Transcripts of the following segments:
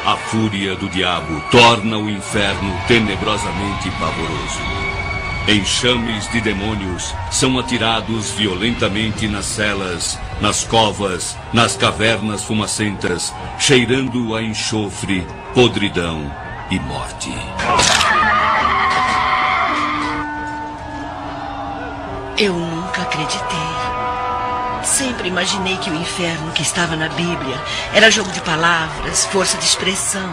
A fúria do diabo torna o inferno tenebrosamente pavoroso. Enxames de demônios são atirados violentamente nas celas, nas covas, nas cavernas fumacentas, cheirando a enxofre, podridão e morte. Eu nunca acreditei. Sempre imaginei que o inferno que estava na Bíblia era jogo de palavras, força de expressão,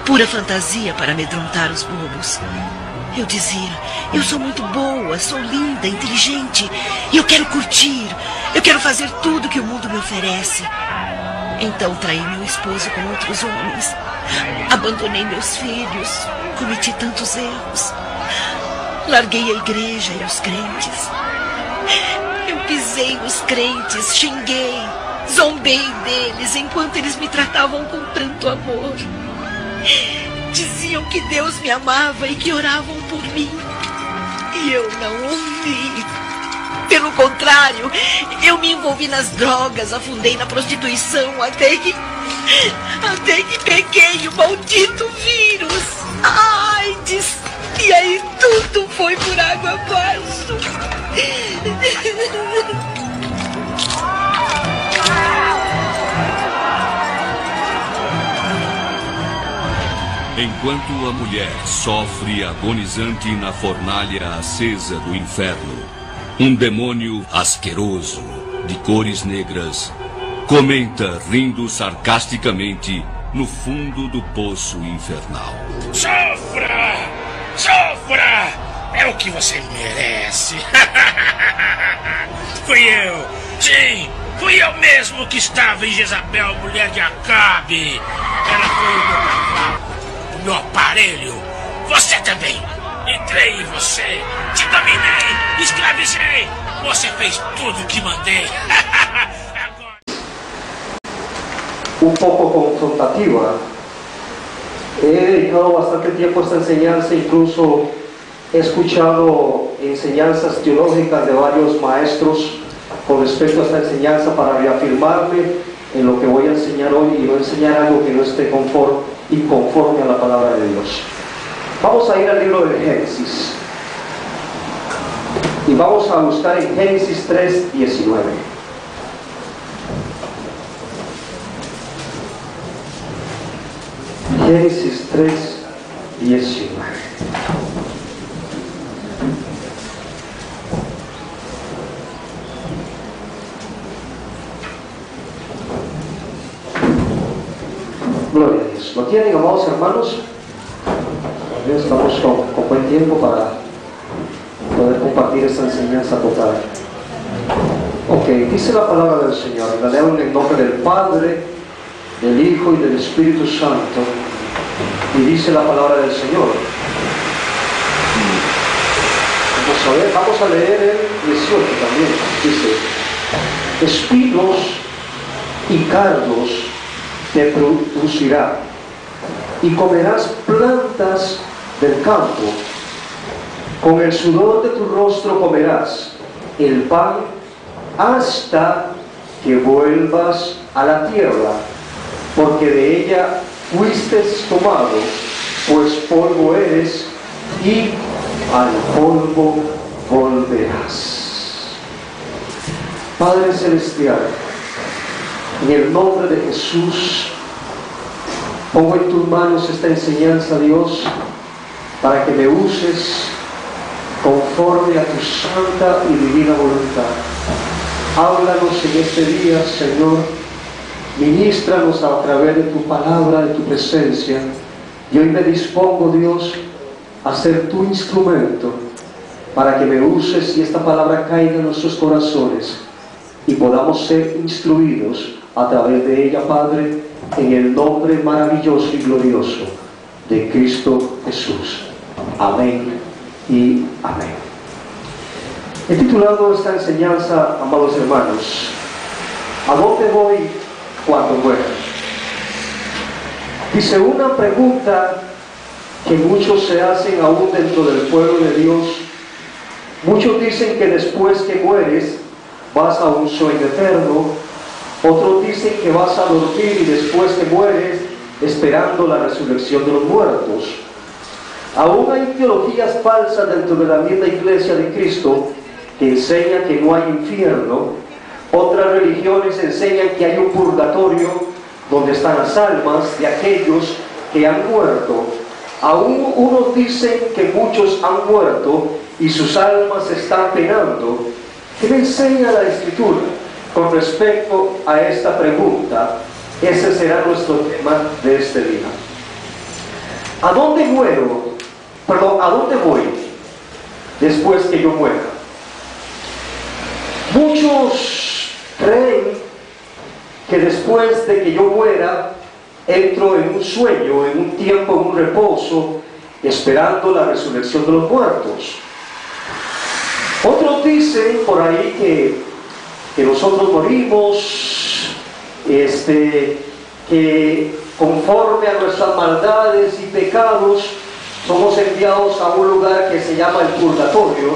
pura fantasia para amedrontar os bobos. Eu dizia, eu sou muito boa, sou linda, inteligente, e eu quero curtir, eu quero fazer tudo que o mundo me oferece. Então traí meu esposo com outros homens, abandonei meus filhos, cometi tantos erros, larguei a igreja e os crentes. Eu pisei nos crentes, xinguei, zombei deles enquanto eles me tratavam com tanto amor. Diziam que Deus me amava e que oravam por mim. E eu não ouvi. Pelo contrário, eu me envolvi nas drogas, afundei na prostituição até que peguei o maldito vírus. AIDS. E aí tudo foi por água abaixo. Enquanto a mulher sofre agonizante na fornalha acesa do inferno, um demônio asqueroso, de cores negras, comenta rindo sarcasticamente no fundo do poço infernal. Sofra! Sofra! É o que você merece. Fui eu. Sim, fui eu mesmo que estava em Jezabel, mulher de Acabe. Ela foi o meu cavalo, o meu aparelho. Você também. Entrei em você. Te dominei, escravizei. Você fez tudo o que mandei. Un poco confrontativa. He dedicado bastante tiempo a esta enseñanza, incluso he escuchado enseñanzas teológicas de varios maestros con respecto a esta enseñanza para reafirmarme en lo que voy a enseñar hoy y no enseñar algo que no esté conforme a la palabra de Dios. Vamos a ir al libro de Génesis y vamos a buscar en Génesis 3:19. Génesis 3:19. Gloria a Dios. ¿Lo tienen, amados hermanos? Estamos con buen tiempo para poder compartir esta enseñanza total. Ok, dice la palabra del Señor. La leo en el nombre del Padre, del Hijo y del Espíritu Santo. Y dice la palabra del Señor. Vamos a leer el 18 también. Dice: espinos y cardos te producirá, y comerás plantas del campo. Con el sudor de tu rostro comerás el pan hasta que vuelvas a la tierra, porque de ella fuiste tomado, pues polvo eres y al polvo volverás. Padre Celestial, en el nombre de Jesús, pongo en tus manos esta enseñanza, Dios, para que me uses conforme a tu santa y divina voluntad. Háblanos en este día, Señor. Ministranos a través de tu palabra, de tu presencia. Y hoy me dispongo, Dios, a ser tu instrumento para que me uses y esta palabra caiga en nuestros corazones y podamos ser instruidos a través de ella, Padre, en el nombre maravilloso y glorioso de Cristo Jesús. Amén y amén. He titulado esta enseñanza, amados hermanos, ¿a dónde voy cuando muera? Dice, una pregunta que muchos se hacen aún dentro del pueblo de Dios. Muchos dicen que después que mueres vas a un sueño eterno. Otros dicen que vas a dormir y después que mueres esperando la resurrección de los muertos. Aún hay teologías falsas dentro de la misma iglesia de Cristo que enseñan que no hay infierno. Otras religiones enseñan que hay un purgatorio donde están las almas de aquellos que han muerto. Aún unos dicen que muchos han muerto y sus almas están penando. ¿Qué me enseña la Escritura con respecto a esta pregunta? Ese será nuestro tema de este día. ¿A dónde muero? Perdón, ¿a dónde voy después que yo muera? Muchos creen que después de que yo muera entro en un sueño, en un tiempo, en un reposo, esperando la resurrección de los muertos. Otros dicen por ahí que nosotros morimos, que conforme a nuestras maldades y pecados somos enviados a un lugar que se llama el purgatorio.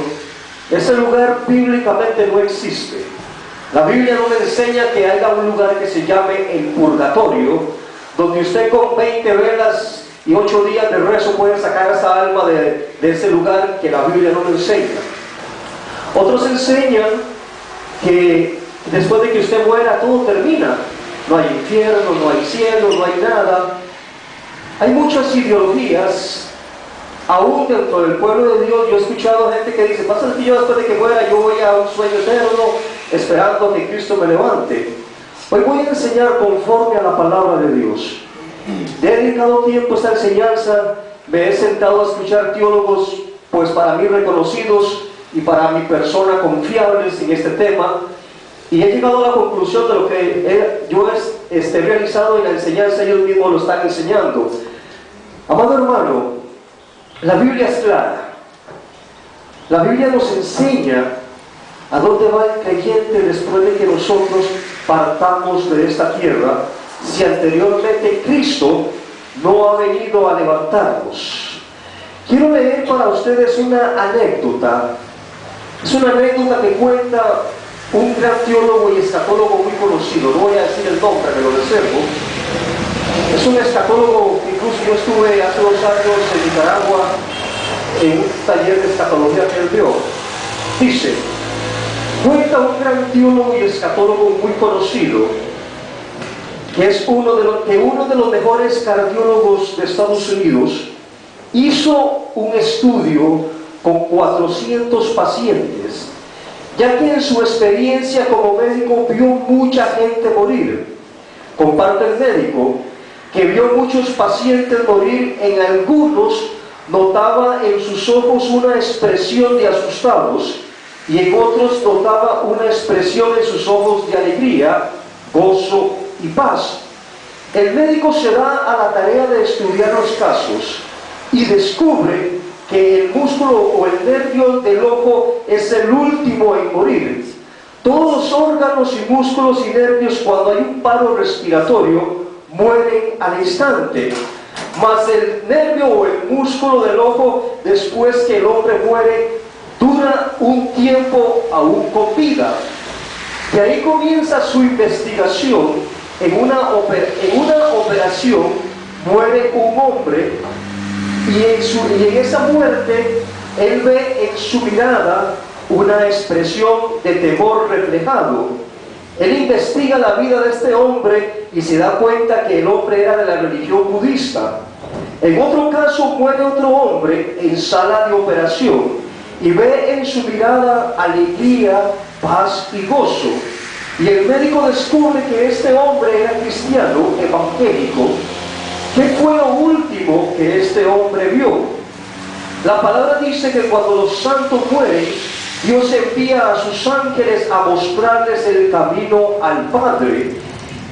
Ese lugar bíblicamente no existe. La Biblia no me enseña que haya un lugar que se llame el purgatorio, donde usted con 20 velas y 8 días de rezo puede sacar esa alma de ese lugar, que la Biblia no me enseña. Otros enseñan que después de que usted muera todo termina. No hay infierno, no hay cielo, no hay nada. Hay muchas ideologías, aún dentro del pueblo de Dios. Yo he escuchado gente que dice: pasa que yo después de que muera yo voy a un sueño eterno esperando que Cristo me levante. Hoy voy a enseñar conforme a la palabra de Dios. He dedicado tiempo a esta enseñanza, me he sentado a escuchar teólogos, pues para mí reconocidos y para mi persona confiables en este tema, y he llegado a la conclusión de lo que yo he realizado en la enseñanza. Ellos mismos lo están enseñando. Amado hermano, la Biblia es clara. La Biblia nos enseña a dónde va el creyente después de que nosotros partamos de esta tierra, si anteriormente Cristo no ha venido a levantarnos. Quiero leer para ustedes una anécdota. Es una anécdota que cuenta un gran teólogo y escatólogo muy conocido. No voy a decir el nombre, me lo reservo. Es un escatólogo, incluso yo estuve hace 2 años en Nicaragua en un taller de escatología que él dio. Dice, cuenta un gran teólogo y escatólogo muy conocido, que es uno de los mejores cardiólogos de Estados Unidos hizo un estudio con 400 pacientes, ya que en su experiencia como médico vio mucha gente morir. Comparte el médico que vio muchos pacientes morir. En algunos notaba en sus ojos una expresión de asustados, y en otros notaba una expresión en sus ojos de alegría, gozo y paz. El médico se da a la tarea de estudiar los casos y descubre que el músculo o el nervio del ojo es el último en morir. Todos los órganos y músculos y nervios, cuando hay un paro respiratorio, mueren al instante. Mas el nervio o el músculo del ojo, después que el hombre muere, dura un tiempo aún con vida. De ahí comienza su investigación. En una operación muere un hombre, y en esa muerte él ve en su mirada una expresión de temor reflejado. Él investiga la vida de este hombre y se da cuenta que el hombre era de la religión budista. En otro caso muere otro hombre en sala de operación y ve en su mirada alegría, paz y gozo. Y el médico descubre que este hombre era cristiano, evangélico. ¿Qué fue lo último que este hombre vio? La palabra dice que cuando los santos mueren, Dios envía a sus ángeles a mostrarles el camino al Padre.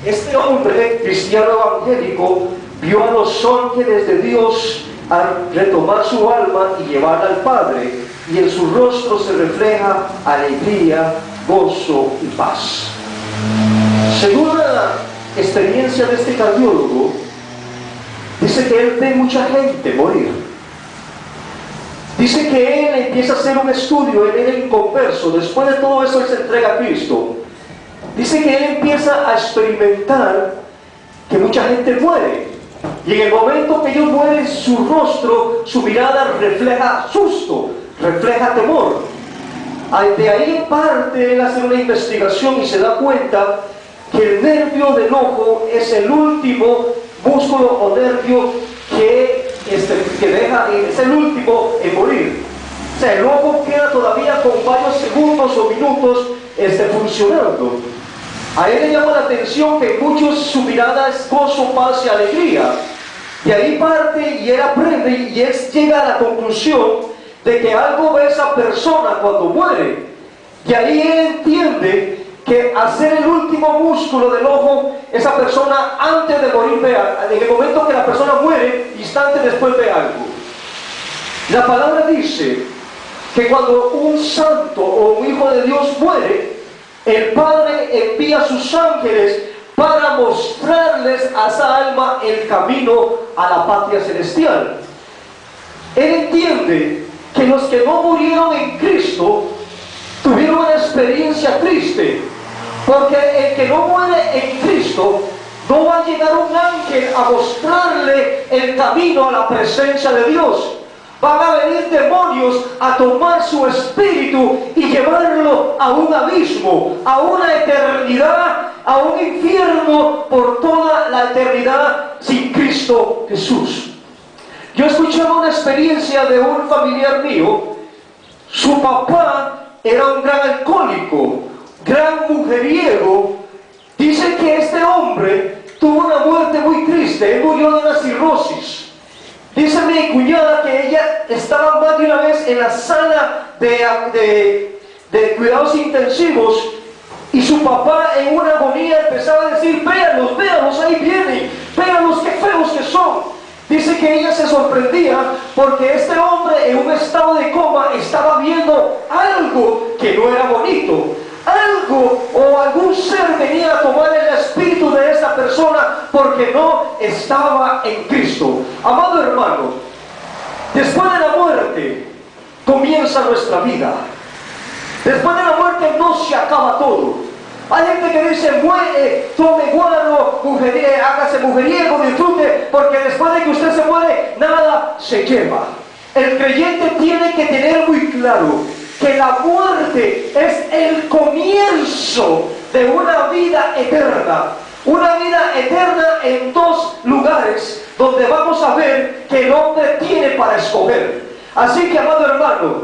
Este hombre, cristiano evangélico, vio a los ángeles de Dios a retomar su alma y llevarla al Padre, y en su rostro se refleja alegría, gozo y paz. Según la experiencia de este cardiólogo, dice que él ve mucha gente morir. Dice que él empieza a hacer un estudio, él era inconverso. Después de todo eso él se entrega a Cristo. Dice que él empieza a experimentar que mucha gente muere. Y en el momento que ellos mueren, su rostro, su mirada refleja susto, refleja temor. De ahí en parte él hace una investigación y se da cuenta que el nervio del ojo es el último músculo o nervio que es el último en morir. O sea, el ojo queda todavía con varios segundos o minutos funcionando. A él le llama la atención que muchos su mirada es gozo, paz y alegría. De ahí parte y él aprende y él llega a la conclusión de que algo ve esa persona cuando muere. Y ahí él entiende que al ser el último músculo del ojo, esa persona antes de morir ve algo. En el momento que la persona muere, instantes después ve algo. La palabra dice que cuando un santo o un hijo de Dios muere, el Padre envía a sus ángeles para mostrarles a esa alma el camino a la patria celestial. Él entiende que los que no murieron en Cristo tuvieron una experiencia triste, porque el que no muere en Cristo no va a llegar un ángel a mostrarle el camino a la presencia de Dios. Van a venir demonios a tomar su espíritu y llevarlo a un abismo, a una eternidad, a un infierno por toda la eternidad sin Cristo Jesús. Yo escuchaba una experiencia de un familiar mío. Su papá era un gran alcohólico, gran mujeriego. Dice que este hombre tuvo una muerte muy triste. Él murió de una cirrosis. Dice mi cuñada que ella estaba más de una vez en la sala de cuidados intensivos y su papá en una agonía empezaba a decir: véanlos, véanlos, ahí vienen, véanlos, qué feos que son. Dice que ella se sorprendía porque este hombre en un estado de coma estaba viendo algo que no era bonito. Algo o algún ser venía a tomar el espíritu de esa persona porque no estaba en Cristo. Amado hermano, después de la muerte comienza nuestra vida. Después de la muerte no se acaba todo. Hay gente que dice: muere, tome guaro, hágase mujeriego, disfrute, porque después de que usted se muere, nada se lleva. El creyente tiene que tener muy claro que la muerte es el comienzo de una vida eterna. Una vida eterna en dos lugares donde vamos a ver que el hombre tiene para escoger. Así que, amado hermano,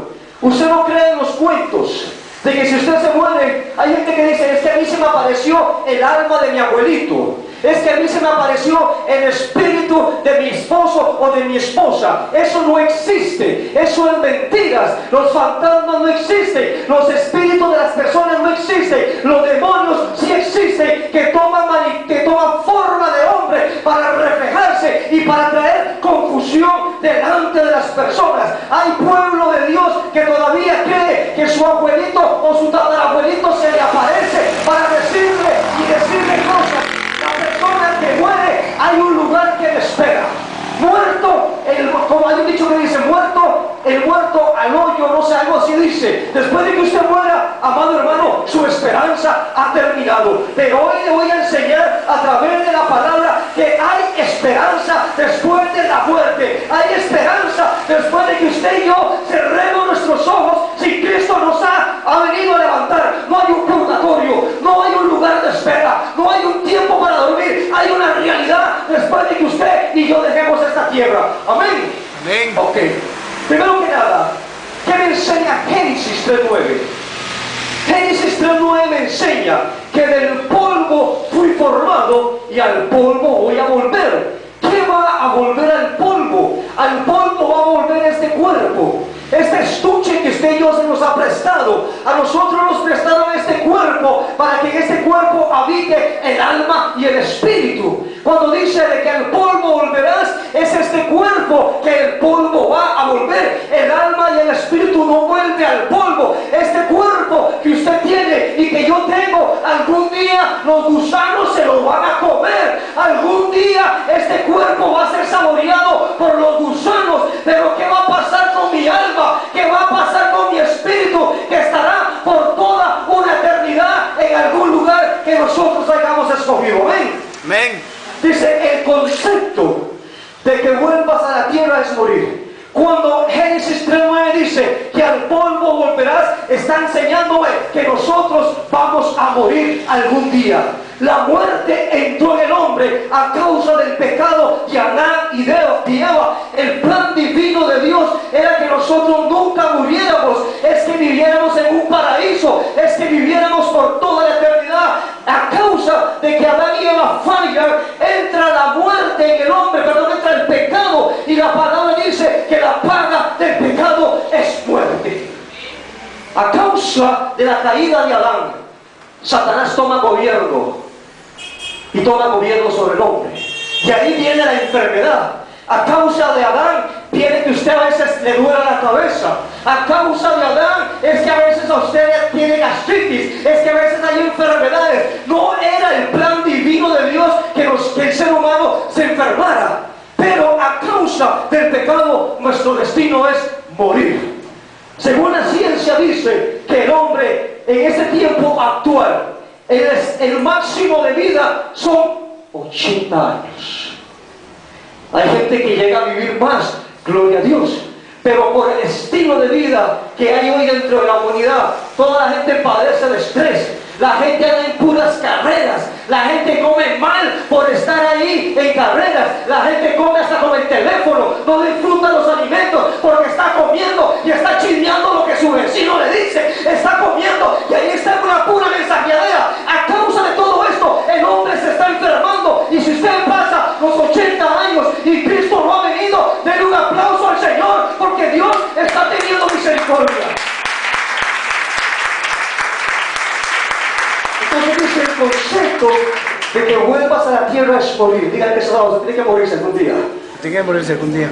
usted no cree en los cuentos de que si usted se muere, hay gente que dice: es que a mí se me apareció el alma de mi abuelito, es que a mí se me apareció el espíritu de mi esposo o de mi esposa. Eso no existe, eso es mentiras. Los fantasmas no existen, los espíritus de las personas no existen, los demonios sí existen, que toman forma de hombre para reflejarse y para traer confusión delante de las personas. Hay pueblo de Dios que todavía cree que su abuelito o su tatarabuelito se le aparece para decirle cosas. La persona que muere, hay un lugar que le espera. Muerto, como hay un dicho que dice: muerto, el muerto al hoyo, no sé, algo así dice. Después de que usted muera, amado hermano, su esperanza ha terminado. Pero hoy le voy a enseñar a través de la palabra que hay esperanza después de la muerte. Hay esperanza después de que usted y yo cerremos nuestros ojos. Si Cristo nos ha venido a levantar, no hay un purgatorio, no hay un lugar de espera, no hay un tiempo para dormir. Hay una realidad después de que usted y yo dejemos esta tierra. Amén. Amén. Ok. Primero que nada, ¿qué me enseña Génesis 3:9? Génesis 3:9 me enseña que del polvo fui formado y al polvo voy a volver. ¿Qué va a volver al polvo? Al polvo va a volver este cuerpo. Este estuche que usted y yo se nos ha prestado. A nosotros nos prestaron este cuerpo para que en este cuerpo habite el alma y el espíritu. Cuando dice de que al polvo volverás, es este cuerpo que el polvo va a volver. El alma y el espíritu no vuelve al polvo. Este cuerpo que usted tiene y que yo tengo, algún día los gusanos se lo van a comer. Algún día este cuerpo va a ser saboreado por los gusanos. Pero ¿qué va a pasar con mi alma? ¿Qué va a pasar con mi espíritu? Que estará por toda una eternidad en algún lugar que nosotros hayamos escogido. Amén. Amén. Dice, el concepto de que vuelvas a la tierra es morir. Cuando Génesis 3:9 dice que al polvo volverás, está enseñándome que nosotros vamos a morir algún día. La muerte entró en el hombre a causa del pecado de Adán y de Eva. El plan divino de Dios era que nosotros nunca muriéramos, es que viviéramos en un paraíso, es que viviéramos por toda la eternidad. A causa de que Adán y Eva fallan, entra la muerte en el hombre, entra el pecado, y la palabra dice que la paga del pecado es muerte. A causa de la caída de Adán, Satanás toma gobierno y toma gobierno sobre el hombre, y ahí viene la enfermedad. A causa de Adán viene que usted a veces le duele la cabeza. A causa de Adán es que a veces a usted tiene gastritis, es que a veces hay enfermedades. No era el plan divino de Dios que el ser humano se enfermara, pero a causa del pecado nuestro destino es morir. Según la ciencia dice que el hombre en ese tiempo actual, el máximo de vida son 80 años. Hay gente que llega a vivir más, gloria a Dios, pero por el estilo de vida que hay hoy dentro de la humanidad, toda la gente padece de estrés. La gente anda en puras carreras. La gente come mal por estar ahí en carreras. La gente come hasta con el teléfono. No disfruta los alimentos porque está comiendo y está chismeando lo que su vecino le dice. Está comiendo y ahí está una pura mensajeadera. A causa de todo esto, el hombre se está enfermando. Y si usted pasa los 80 años y Cristo no ha venido, denle un aplauso al Señor, porque Dios está teniendo misericordia. Entonces dice el concepto de que vuelvas a la tierra es morir. Digan que eso tiene que morirse algún día. Tiene que morirse algún día.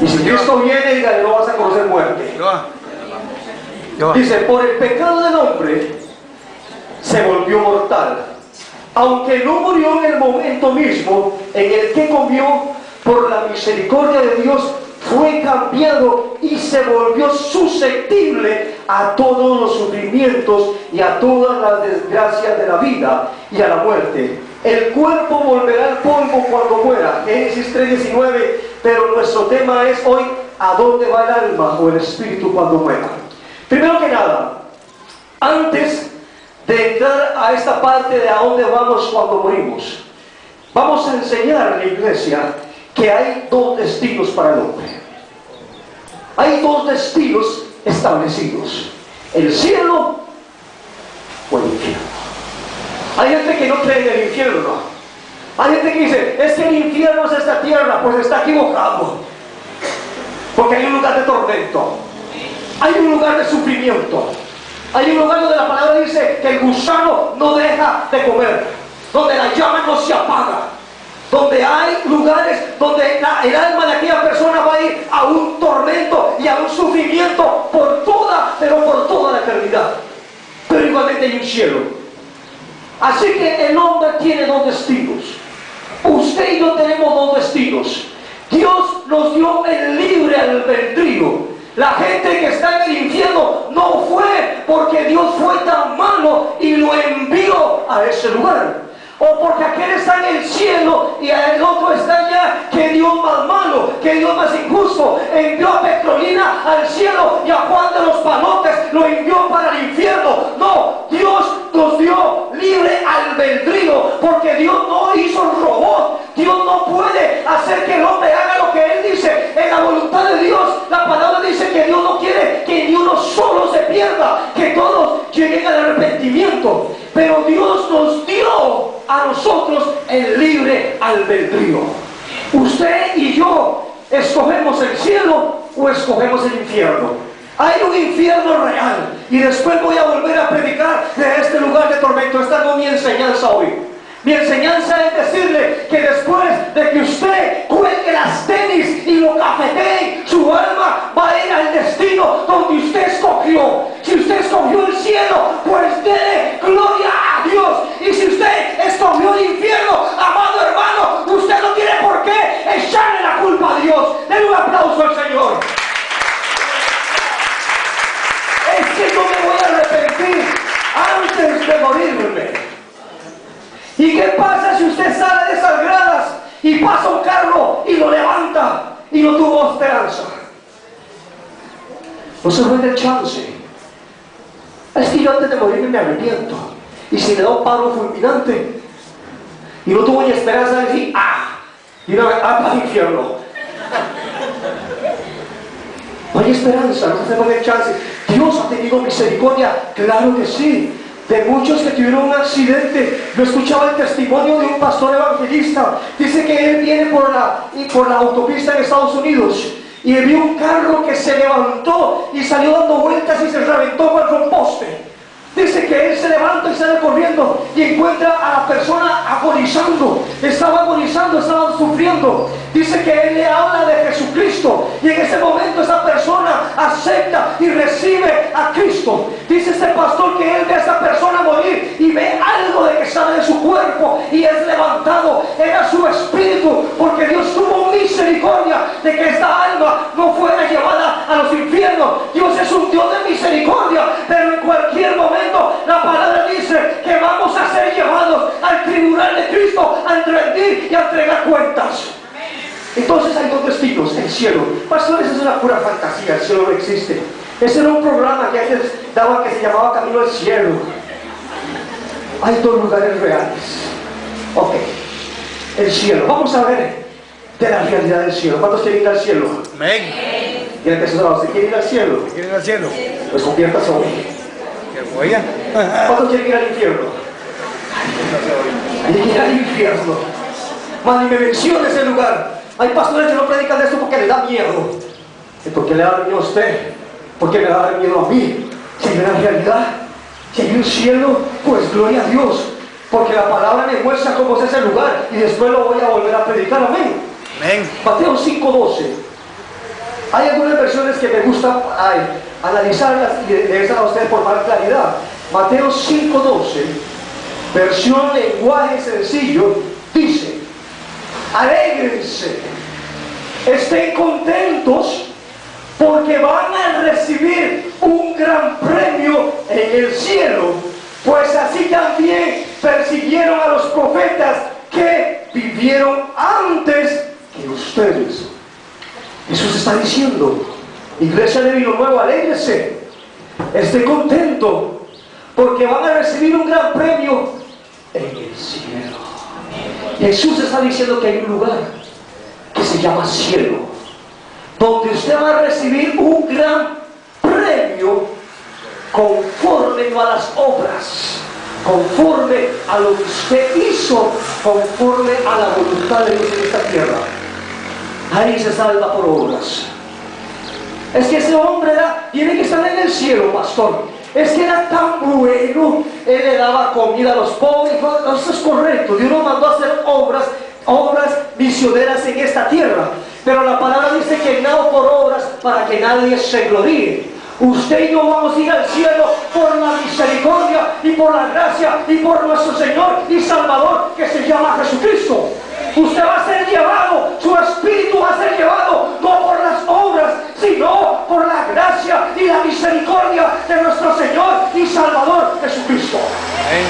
Y si Cristo viene, dígale, no vas a conocer muerte. Dice, por el pecado del hombre se volvió mortal, aunque no murió en el momento mismo en el que comió, por la misericordia de Dios fue cambiado y se volvió susceptible a todos los sufrimientos y a todas las desgracias de la vida y a la muerte. El cuerpo volverá al polvo cuando muera, Génesis 3:19, pero nuestro tema es hoy, ¿a dónde va el alma o el espíritu cuando muera? Primero que nada, antes de entrar a esta parte de a dónde vamos cuando morimos, vamos a enseñar a la iglesia que hay dos destinos para el hombre. Hay dos destinos establecidos: el cielo o el infierno. Hay gente que no cree en el infierno. Hay gente que dice, es que el infierno es esta tierra. Pues está equivocado, porque hay un lugar de tormento, hay un lugar de sufrimiento, hay un lugar donde la palabra dice que el gusano no deja de comer, donde la llama no se apaga, donde hay lugares donde el alma de aquella persona va a ir a un tormento y a un sufrimiento por toda la eternidad. Pero igualmente hay un cielo. Así que el hombre tiene dos destinos. Usted y yo tenemos dos destinos. Dios nos dio el libre albedrío. La gente que está en el infierno no fue porque Dios fue tan malo y lo envió a ese lugar, o porque aquel está en el cielo y el otro está allá. Que Dios más malo, que Dios más injusto envió a Petrolina al cielo y a Juan de los Palotes lo envió para el infierno. No, Dios nos dio libre albedrío, porque Dios no hizo un robot. Dios no puede hacer que el hombre haga lo que Él dice. En la voluntad de Dios, la palabra dice que Dios no quiere que ni uno solo se pierda, que todos lleguen al arrepentimiento. Pero Dios nos dio a nosotros el libre albedrío. Usted y yo escogemos el cielo o escogemos el infierno. Hay un infierno real, y después voy a volver a predicar de este lugar de tormento. Esta no es mi enseñanza hoy. Mi enseñanza es decirle que después de que usted cuelgue las tenis y lo cafetee, su alma va a ir al destino donde usted escogió. Si usted escogió el cielo, pues dele gloria a Dios. Y si usted escogió el infierno, amado hermano, usted no tiene por qué echarle la culpa a Dios. Denle un aplauso al Señor. Es que yo me voy a arrepentir antes de morirme. ¿Y qué pasa si usted sale de esas gradas y pasa un carro y lo levanta y no tuvo esperanza. No se fue del chance. Es que yo antes de morir me arrepiento. Y si le da un paro fulminante y no tuvo ni esperanza de decir, y una vez, para el infierno. No hay esperanza, no se fue del chance. Dios ha tenido misericordia, claro que sí. De muchos que tuvieron un accidente. Yo escuchaba el testimonio de un pastor evangelista. Dice que él viene por la autopista en Estados Unidos y vio un carro que se levantó y salió dando vueltas y se reventó contra un poste. Dice que él se levanta y sale corriendo y encuentra a la persona agonizando. Estaba agonizando, estaba sufriendo. Dice que él le habla de Jesucristo y en ese momento esa persona acepta y recibe a Cristo. Dice este pastor que él ve a esa persona morir y ve algo de que sale de su cuerpo y es levantado. Era su espíritu, porque Dios tuvo misericordia de que esta alma no fuera llevada a los infiernos. Dios es un Dios de misericordia, pero en cualquier momento la palabra dice que vamos a ser llevados al tribunal de Cristo a rendir y a entregar cuentas. Entonces hay dos destinos: el cielo. Pastores, es una pura fantasía, el cielo no existe. Ese era un programa que antes daban que se llamaba Camino al Cielo. Hay dos lugares reales. Ok, el cielo. Vamos a ver de la realidad del cielo. ¿Cuántos quieren ir al cielo? Amén. ¿Quieren que se quiere ir al cielo? ¿Quieren ir al cielo? Pues conviértase hoy. Oigan. ¿Cuántos quieren ir al infierno? Hay que ir al infierno. Man, y me menciona ese lugar. Hay pastores que no predican de esto porque les da miedo. ¿Y por qué le da miedo a usted? ¿Por qué me da miedo a mí? Si hay una realidad, si hay un cielo, pues gloria a Dios. Porque la palabra me muestra cómo es ese lugar y después lo voy a volver a predicar. Amén. Amén. Mateo 5:12. Hay algunas versiones que me gusta analizarlas y leerlas a ustedes por más claridad. Mateo 5:12, versión lenguaje sencillo, dice: alégrense, estén contentos, porque van a recibir un gran premio en el cielo, pues así también persiguieron a los profetas que vivieron antes que ustedes. Jesús está diciendo: iglesia de Vino Nuevo, alégrese, esté contento, porque van a recibir un gran premio en el cielo. Jesús está diciendo que hay un lugar que se llama cielo, donde usted va a recibir un gran premio conforme no a las obras, conforme a lo que usted hizo, conforme a la voluntad de Dios en esta tierra. Ahí se salva por obras. Es que ese hombre tiene que estar en el cielo, pastor. Es que era tan bueno, él le daba comida a los pobres. Eso es correcto. Dios nos mandó a hacer obras misioneras en esta tierra. Pero la palabra dice que no por obras para que nadie se gloríe. Usted y yo vamos a ir al cielo por la misericordia y por la gracia y por nuestro Señor y Salvador, que se llama Jesucristo. Usted va a ser llevado, su espíritu va a ser llevado, no por las obras, sino por la gracia y la misericordia de nuestro Señor y Salvador Jesucristo.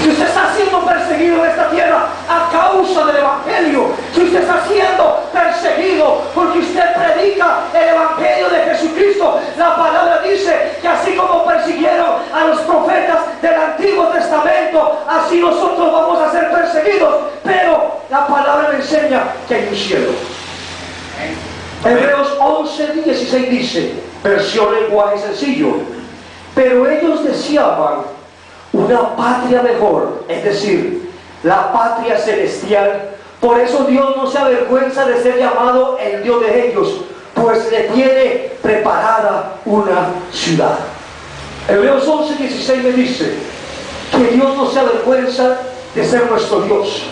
Si usted está siendo perseguido en esta tierra a causa del Evangelio, si usted está siendo perseguido porque usted predica el Evangelio de Jesucristo, la palabra dice que así como persiguieron a los profetas del Antiguo Testamento, así nosotros vamos a ser perseguidos. Pero la palabra me enseña que hay un cielo. Hebreos 11:16 dice, versión lenguaje sencillo: pero ellos deseaban una patria mejor, es decir, la patria celestial. Por eso Dios no se avergüenza de ser llamado el Dios de ellos, pues le tiene preparada una ciudad. Hebreos 11:16 me dice que Dios no se avergüenza de ser nuestro Dios,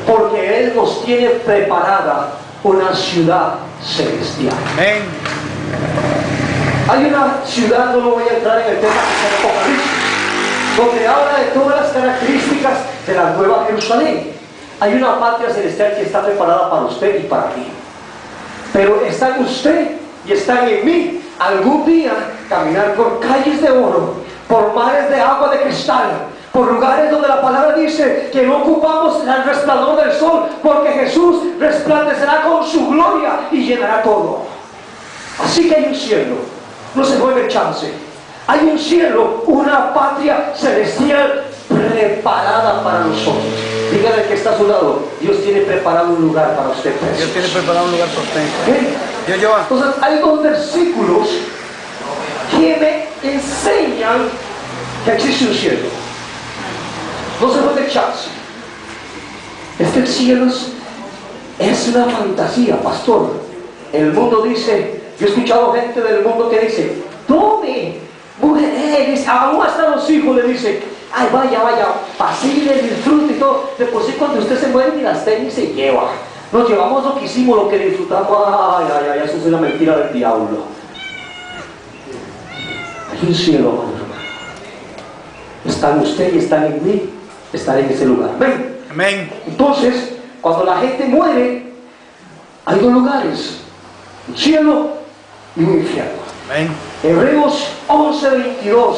porque Él nos tiene preparada una ciudad celestial. Amén. Hay una ciudad, no voy a entrar en el tema que está en Apocalipsis, donde habla de todas las características de la Nueva Jerusalén. Hay una patria celestial que está preparada para usted y para mí. Pero está en usted y está en mí algún día caminar por calles de oro, por mares de agua de cristal, por lugares donde la palabra dice que no ocupamos el resplandor del sol, porque Jesús resplandecerá con su gloria y llenará todo. Así que hay un cielo, no se juegue el chance. Hay un cielo, una patria celestial preparada para nosotros. Dígale que está a su lado, Dios tiene preparado un lugar para usted. Dios tiene preparado un lugar para usted. ¿Okay? Dios lleva. Entonces hay dos versículos que me enseñan que existe un cielo. No se juegue el chance. Es que el cielo es una fantasía, pastor. El mundo dice, yo he escuchado gente del mundo que dice, tome, mujeres, aún hasta los hijos le dicen, ay, vaya, pasile, disfrute y todo. De por sí cuando usted se muere ni las tenis se lleva. Nos llevamos lo que hicimos, lo que disfrutamos. Ay, eso es una mentira del diablo. Hay un cielo, hermano. Está en usted y está en mí. Estar en ese lugar. Amén. Amén. Entonces, cuando la gente muere, hay dos lugares: un cielo y un infierno. Amén. Hebreos 11:22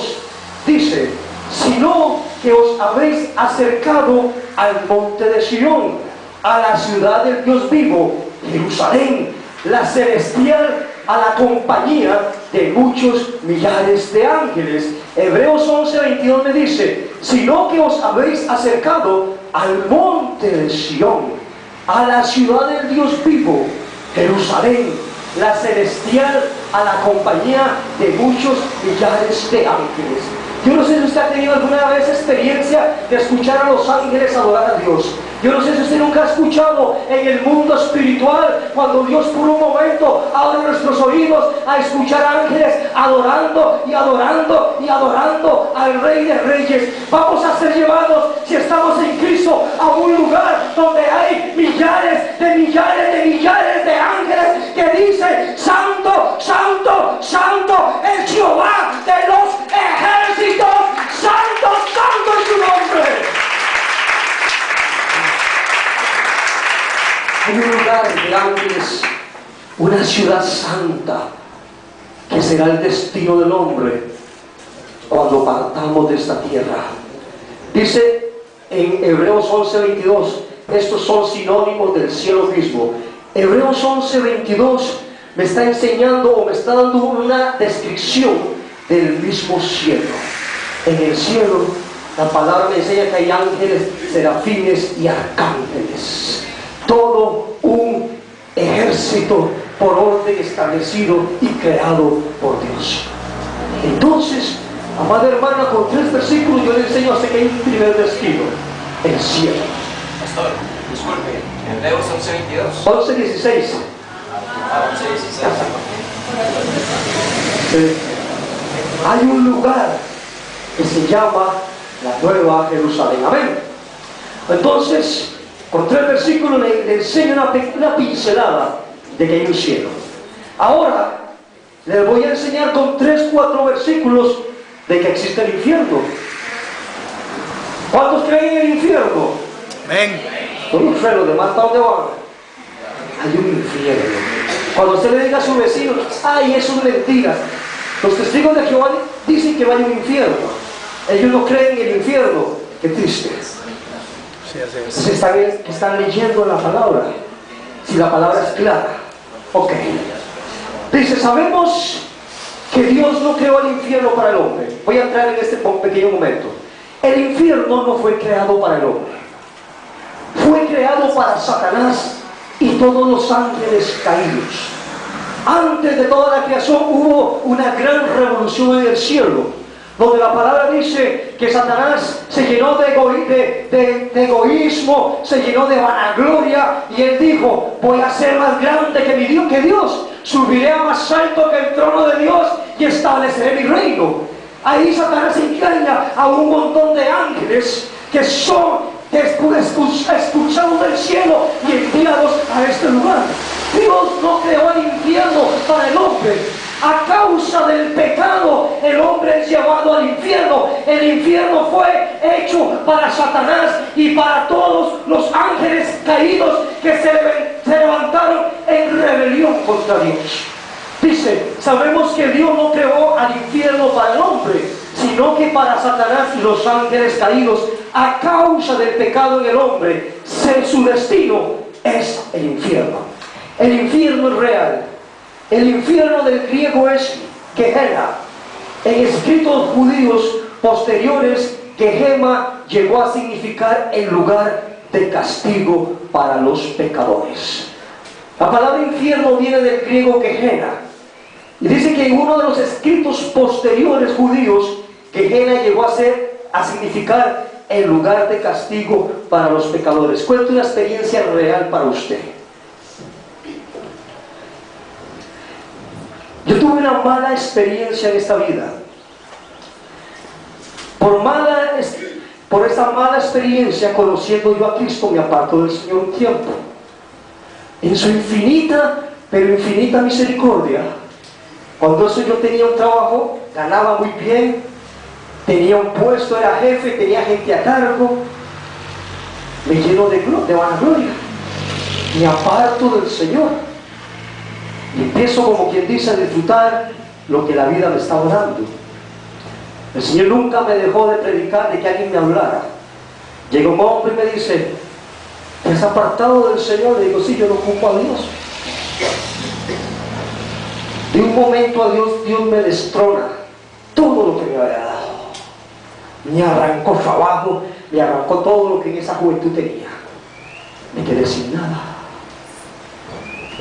dice, sino que os habéis acercado al monte de Sión, a la ciudad del Dios vivo, Jerusalén, la celestial, a la compañía de muchos millares de ángeles. Hebreos 11:22 me dice, sino que os habéis acercado al monte de Sión, a la ciudad del Dios vivo, Jerusalén, la celestial, a la compañía de muchos millares de ángeles. Yo no sé si usted ha tenido alguna vez experiencia de escuchar a los ángeles adorar a Dios. Yo no sé si usted nunca ha escuchado en el mundo espiritual cuando Dios por un momento abre nuestros oídos a escuchar ángeles adorando y adorando y adorando al Rey de Reyes. Vamos a ser llevados, si estamos en Cristo, a un lugar donde hay millares de millares de millares de ángeles que dicen, santo, santo, santo es Jehová de los ejércitos, santo, santo es su nombre. Hay un lugar de ángeles, una ciudad santa, que será el destino del hombre cuando partamos de esta tierra. Dice en Hebreos 11:22, estos son sinónimos del cielo mismo. Hebreos 11:22 me está enseñando o me está dando una descripción del mismo cielo. En el cielo, la palabra me enseña que hay ángeles, serafines y arcángeles. Todo un ejército por orden establecido y creado por Dios. Entonces, amada hermana, con 3 versículos yo le enseño hasta que hay un primer destino: el cielo. Pastor, disculpe, Hebreos 11:22. 11:16. 11:16. Hay un lugar que se llama la Nueva Jerusalén. Amén. Entonces, con 3 versículos le enseño una pincelada de que hay un cielo. Ahora les voy a enseñar con 3-4 versículos de que existe el infierno. ¿Cuántos creen en el infierno? Amén. Todos creen, los demás, ¿para dónde van? Hay un infierno. Cuando usted le diga a su vecino, ay, eso es mentira. Los testigos de Jehová dicen que va a un infierno. Ellos no creen en el infierno. Qué triste. Sí, así es. Que están leyendo la palabra. Si la palabra es clara. Ok. Dice, sabemos que Dios no creó el infierno para el hombre. Voy a entrar en este pequeño momento. El infierno no fue creado para el hombre. Fue creado para Satanás y todos los ángeles caídos. Antes de toda la creación hubo una gran revolución en el cielo, donde la palabra dice que Satanás se llenó de egoísmo, se llenó de vanagloria, y él dijo, voy a ser más grande que Dios, subiré a más alto que el trono de Dios y estableceré mi reino. Ahí Satanás engaña a un montón de ángeles que son expulsados del cielo y enviados a este lugar. Dios no creó el infierno para el hombre. A causa del pecado, el hombre es llevado al infierno. El infierno fue hecho para Satanás y para todos los ángeles caídos que se levantaron en rebelión contra Dios. Dice, sabemos que Dios no creó al infierno para el hombre, sino que para Satanás y los ángeles caídos, a causa del pecado en el hombre, su destino es el infierno. El infierno es real. El infierno del griego es Gehenna. En escritos judíos posteriores, Gehenna llegó a significar el lugar de castigo para los pecadores. La palabra infierno viene del griego Gehenna, y dice que en uno de los escritos posteriores judíos, Gehenna llegó a significar el lugar de castigo para los pecadores. Cuento una experiencia real para usted. Yo tuve una mala experiencia en esta vida. Por esa mala experiencia, conociendo yo a Cristo, me aparto del Señor un tiempo. En su infinita, pero infinita misericordia, cuando eso yo tenía un trabajo, ganaba muy bien, tenía un puesto, era jefe, tenía gente a cargo, me lleno de vanagloria, me aparto del Señor y empiezo, como quien dice, a disfrutar lo que la vida me estaba dando. El Señor nunca me dejó de predicar, de que alguien me hablara. Llega un hombre y me dice: ¿te has apartado del Señor? Le digo: sí, yo no ocupo a Dios. De un momento a Dios me destrona todo lo que me había dado. Me arrancó trabajo, me arrancó todo lo que en esa juventud tenía. Me quedé sin nada.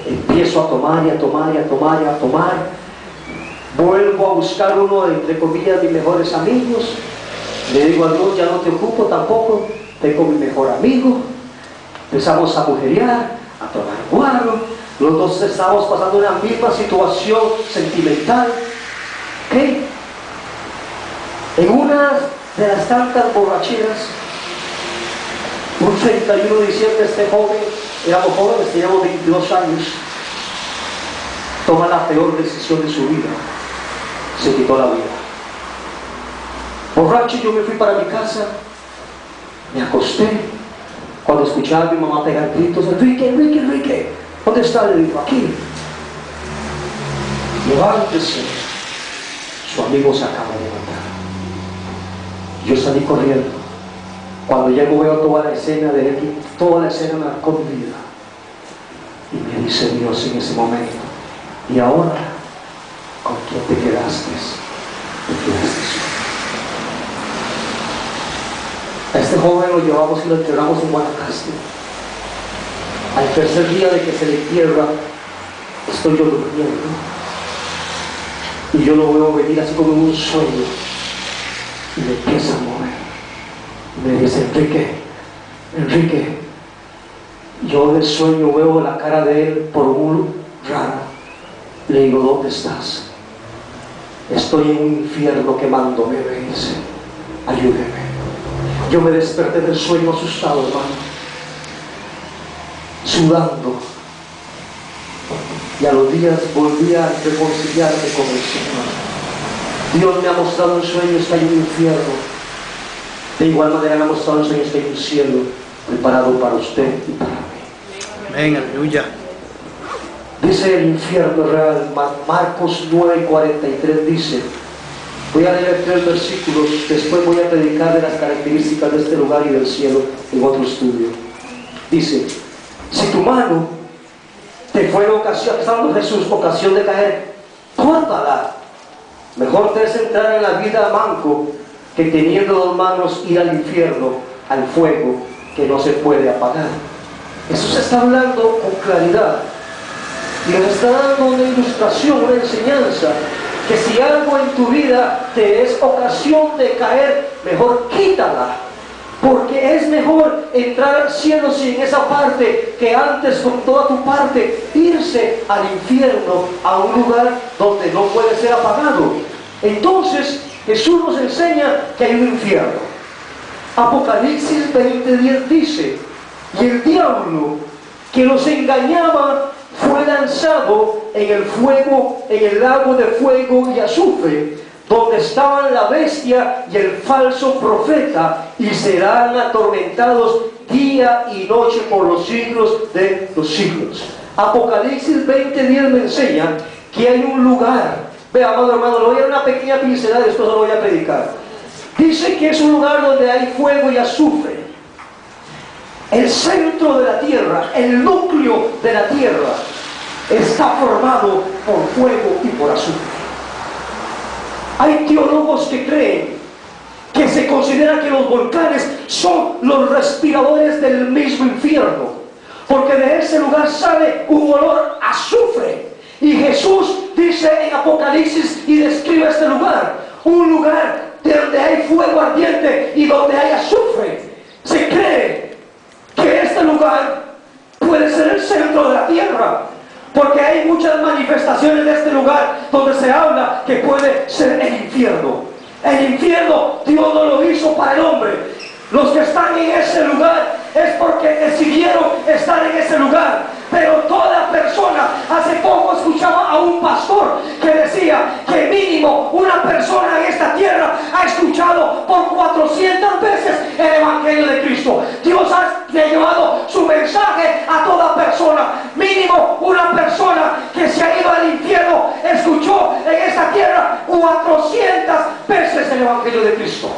Empiezo a tomar y a tomar y a tomar y a tomar. Vuelvo a buscar uno de, entre comillas, mis mejores amigos. Le digo a Dios: ya no te ocupo tampoco, tengo mi mejor amigo. Empezamos a mujerear, a tomar guaro. Los dos estábamos pasando una misma situación sentimental. ¿Okay? En una de las tantas borracheras, un 31 de diciembre, este joven, éramos jóvenes, teníamos 22 años, toma la peor decisión de su vida: se quitó la vida. Borracho, yo me fui para mi casa, me acosté. Cuando escuchaba a mi mamá pegar gritos: Enrique, Enrique, Enrique, ¿dónde está? Le digo: aquí. Levántese, su amigo se acaba de levantar. Yo salí corriendo. Cuando llego veo toda la escena de él, toda la escena me marcó mi vida. Y me dice Dios en ese momento: ¿y ahora con quién te quedaste? Te quedaste solo. A este joven lo llevamos y lo entregamos en Guanacaste. Al tercer día de que se le entierra, estoy yo durmiendo y yo lo veo venir así como en un sueño, y me empieza a mover. Me dice: Enrique, Enrique. Yo del sueño veo la cara de él por un rara. Le digo: ¿dónde estás? Estoy en un infierno quemándome, me dice. Ayúdeme. Yo me desperté del sueño asustado, hermano, sudando, y a los días volví a reconciliarme con el Señor. Dios me ha mostrado en sueños que hay un infierno. De igual manera me ha mostrado en sueños que hay un cielo preparado para usted y para mí. Amén, aleluya. Dice el infierno real. Marcos 9:43 dice, voy a leer 3 versículos, después voy a predicar de las características de este lugar y del cielo en otro estudio. Dice: si tu mano te fue ocasión, estando Jesús, ocasión de caer, córtala. Mejor te es entrar en la vida manco que teniendo 2 manos ir al infierno, al fuego que no se puede apagar. Jesús está hablando con claridad y nos está dando una ilustración, una enseñanza, que si algo en tu vida te es ocasión de caer, mejor quítala, porque es mejor entrar al cielo sin esa parte que antes con toda tu parte irse al infierno, a un lugar donde no puede ser apagado. Entonces Jesús nos enseña que hay un infierno. Apocalipsis 20:10 dice: y el diablo que los engañaba fue lanzado en el fuego, en el lago de fuego y azufre, donde estaban la bestia y el falso profeta, y serán atormentados día y noche por los siglos de los siglos. Apocalipsis 20:10 me enseña que hay un lugar Vea, amado hermano, le voy a dar una pequeña pincelada y después lo voy a predicar. Dice que es un lugar donde hay fuego y azufre. El centro de la tierra, el núcleo de la tierra, está formado por fuego y por azufre. Hay teólogos que creen que se considera que los volcanes son los respiradores del mismo infierno, porque de ese lugar sale un olor a azufre. Y Jesús dice en Apocalipsis y describe este lugar, un lugar donde hay fuego ardiente y donde hay azufre. Se cree que este lugar puede ser el centro de la tierra, porque hay muchas manifestaciones de este lugar donde se habla que puede ser el infierno. El infierno Dios no lo hizo para el hombre. Los que están en ese lugar es porque decidieron estar en ese lugar. Pero toda persona, hace poco escuchaba a un pastor que decía que mínimo una persona en esta tierra ha escuchado por 400 veces el Evangelio de Cristo. Dios ha llevado su mensaje a toda persona. Mínimo una persona que se ha ido al infierno escuchó en esta tierra 400 veces el Evangelio de Cristo.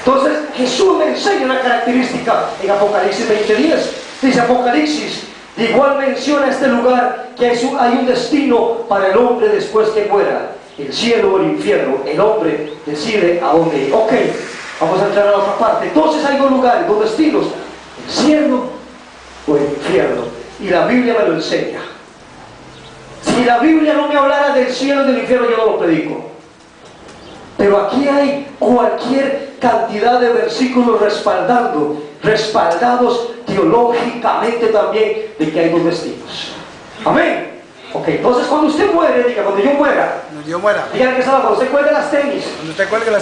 Entonces Jesús me enseña una característica en Apocalipsis 20:10. Dice Apocalipsis, igual menciona este lugar que hay un destino para el hombre después que muera. El cielo o el infierno. El hombre decide a dónde ir. Ok, vamos a entrar a la otra parte. Entonces hay dos lugares, dos destinos: el cielo o el infierno. Y la Biblia me lo enseña. Si la Biblia no me hablara del cielo y del infierno, yo no lo predico. Pero aquí hay cualquier cantidad de versículos respaldados teológicamente también de que hay dos destinos. Amén. Ok, entonces cuando usted muere, diga, cuando yo muera, diga que estaba, cuando usted cuelgue las tenis,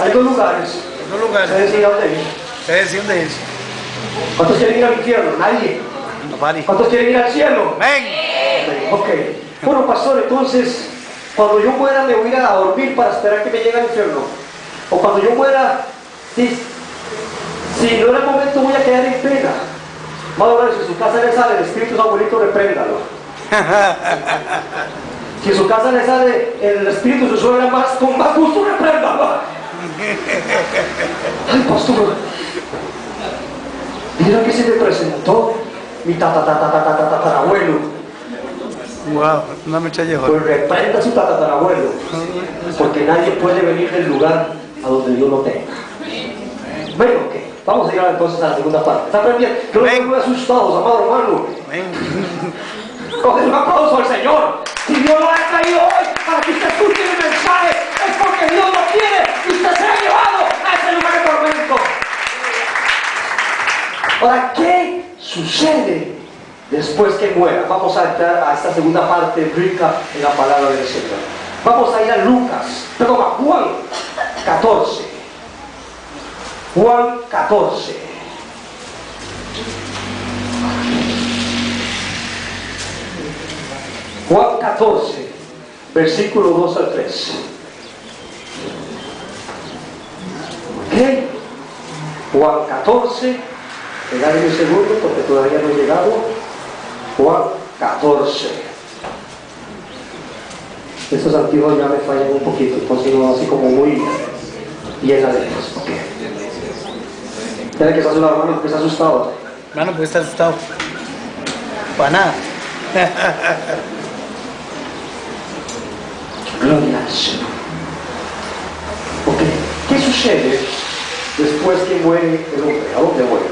hay dos lugares. Ustedes deciden dónde ir. Ustedes deciden dónde ir. ¿Cuántos quieren ir al infierno? Nadie. ¿Cuántos quieren ir al cielo? Amén. Ok. Bueno, pastor, entonces cuando yo muera me voy a ir a dormir para esperar que me llegue al infierno. O cuando yo muera, si no era el momento, voy a quedar en pena. Madre, si su casa le sale el espíritu de su abuelito, repréndalo. Si en su casa le sale el espíritu de su suegra, con más gusto, repréndalo. Ay, pastor, mira que se me presentó mi tatarabuelo. Wow, una mecha vieja. Pues reprenda a su tatarabuelo, porque nadie puede venir del lugar a donde Dios lo tenga. Bueno, ok, vamos a llegar entonces a la segunda parte. ¿Está aprendiendo? No estén muy asustados, amado hermano. Cogen un aplauso al Señor. Si Dios lo ha traído hoy para que usted escuche el mensaje, es porque Dios lo quiere y usted se ha llevado a ese lugar de tormento. Ahora, ¿qué sucede después que muera? Vamos a entrar a esta segunda parte rica en la palabra del Señor. Vamos a ir a Juan 14. Juan 14. Juan 14, versículo 2 al 3. Ok. Juan 14. Regáleme un segundo porque todavía no he llegado. Juan 14. Estos antiguos ya me fallan un poquito, entonces no así como muy bien adentros. Ok. Tiene que estar asustado, hermano, porque está asustado. Hermano, pues está asustado. Para nada. Gloria al Señor. Ok. ¿Qué sucede después que muere el hombre? ¿A dónde muere?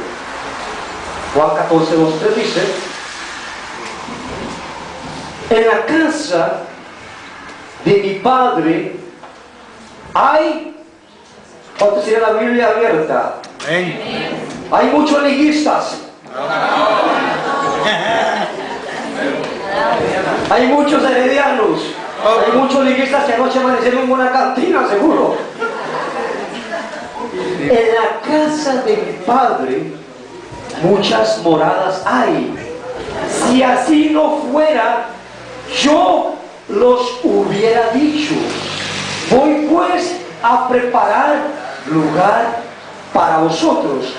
Juan 14, 2, 3 dice: en la casa de mi Padre hay, ¿cuántos tiene la Biblia abierta? Amén. Hay muchos liguistas. Hay muchos heredianos. Hay muchos liguistas que anoche amanecieron en una cantina, seguro. En la casa de mi Padre muchas moradas hay. Si así no fuera, yo los hubiera dicho. Voy pues a preparar lugar para vosotros.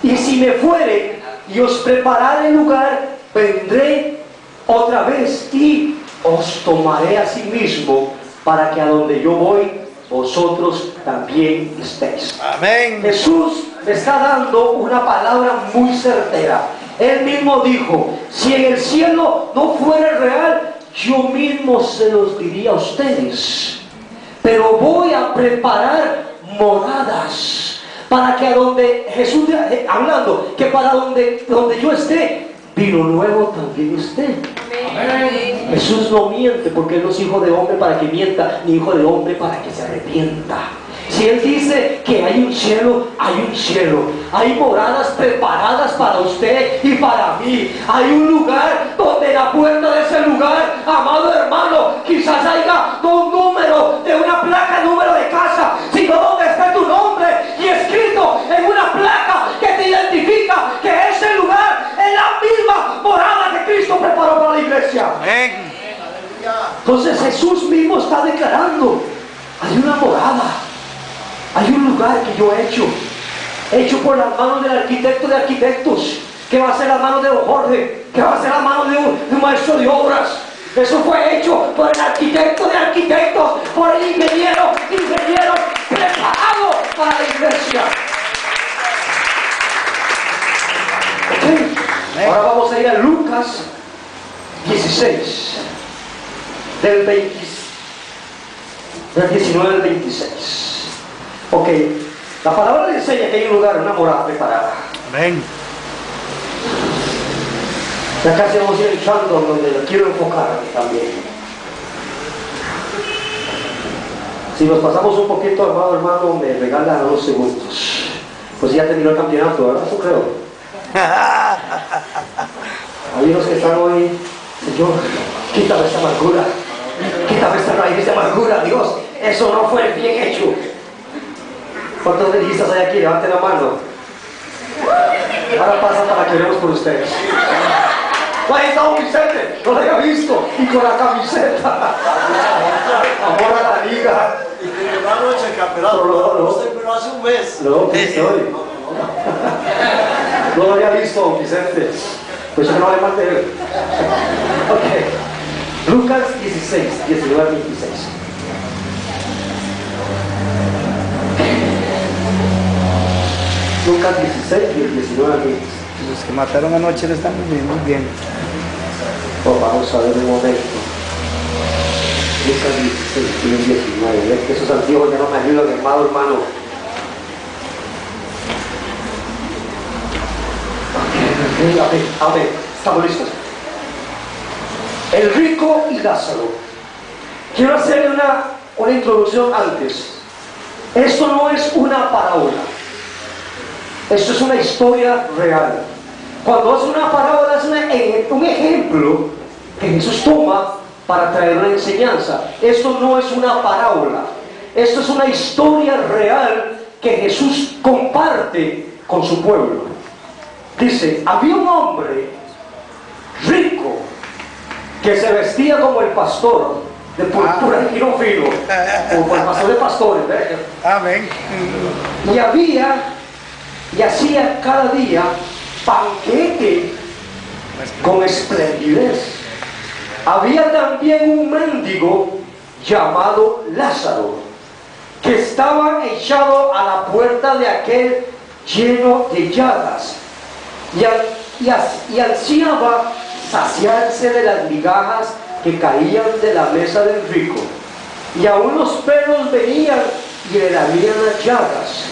Y si me fuere y os prepararé lugar, vendré otra vez y os tomaré a sí mismo, para que a donde yo voy, vosotros también estéis. Amén. Jesús me está dando una palabra muy certera. Él mismo dijo, si en el cielo no fuera real, yo mismo se los diría a ustedes. Pero voy a preparar moradas para que a donde Jesús, hablando, que para donde yo esté, vino nuevo también esté. Amén. Jesús no miente, porque Él no es hijo de hombre para que mienta, ni hijo de hombre para que se arrepienta. Si Él dice que hay un cielo, hay un cielo. Hay moradas preparadas para usted y para mí. Hay un lugar donde la puerta de ese lugar, amado hermano, quizás haya un número de una placa, número de casa, sino donde esté tu nombre y escrito en una placa que te identifica que ese lugar es la misma morada que Cristo preparó para la iglesia. Amén. Entonces Jesús mismo está declarando, hay una morada. Hay un lugar que yo he hecho por las manos del arquitecto de arquitectos, que va a ser la mano de don Jorge, que va a ser la mano de un maestro de obras. Eso fue hecho por el arquitecto de arquitectos, por el ingeniero preparado para la iglesia. Okay. Ahora vamos a ir a Lucas 16, del 19 al 26. Ok, la palabra le enseña que hay un lugar, una morada preparada. Amén. Ya casi vamos a ir echando donde lo quiero enfocar también. Si nos pasamos un poquito, hermano, me regalan 2 segundos. Pues ya terminó el campeonato, ¿verdad? Eso creo. Hay unos que están hoy, Señor, quítame esta amargura, quítame esta raíz de amargura, Dios. Eso no fue bien hecho. ¿Cuántos delistas hay aquí? Levanten la mano. Ahora pasa para que oremos por ustedes. Ahí está don Vicente, no lo había visto. Y con la camiseta. Amor a la liga. Y que mi hermano echa el campeonato. No terminó hace un mes. No, estoy. No lo había visto don Vicente. Pues yo no le mal de él. Ok. Lucas 16, 19 al 26. Lucas 16 y el 19 al 20. Los que mataron anoche le están muy bien. Oh, vamos a ver un momento. Lucas 16 y el 19. Es que esos antiguos ya no me ayudan, hermano. Amén. Estamos listos. El rico y Lázaro. Quiero hacerle una introducción antes. Esto no es una parábola. Esto es una historia real. Cuando es una parábola es un ejemplo que Jesús toma para traer una enseñanza. Esto no es una parábola. Esto es una historia real que Jesús comparte con su pueblo. Dice, había un hombre rico que se vestía como el pastor de púrpura y fino fino, como el pastor de pastores, ¿verdad? Amén. Y hacía cada día banquete con esplendidez. Había también un mendigo llamado Lázaro, que estaba echado a la puerta de aquel lleno de llagas, y ansiaba saciarse de las migajas que caían de la mesa del rico, y aún los perros venían y le lamían las llagas.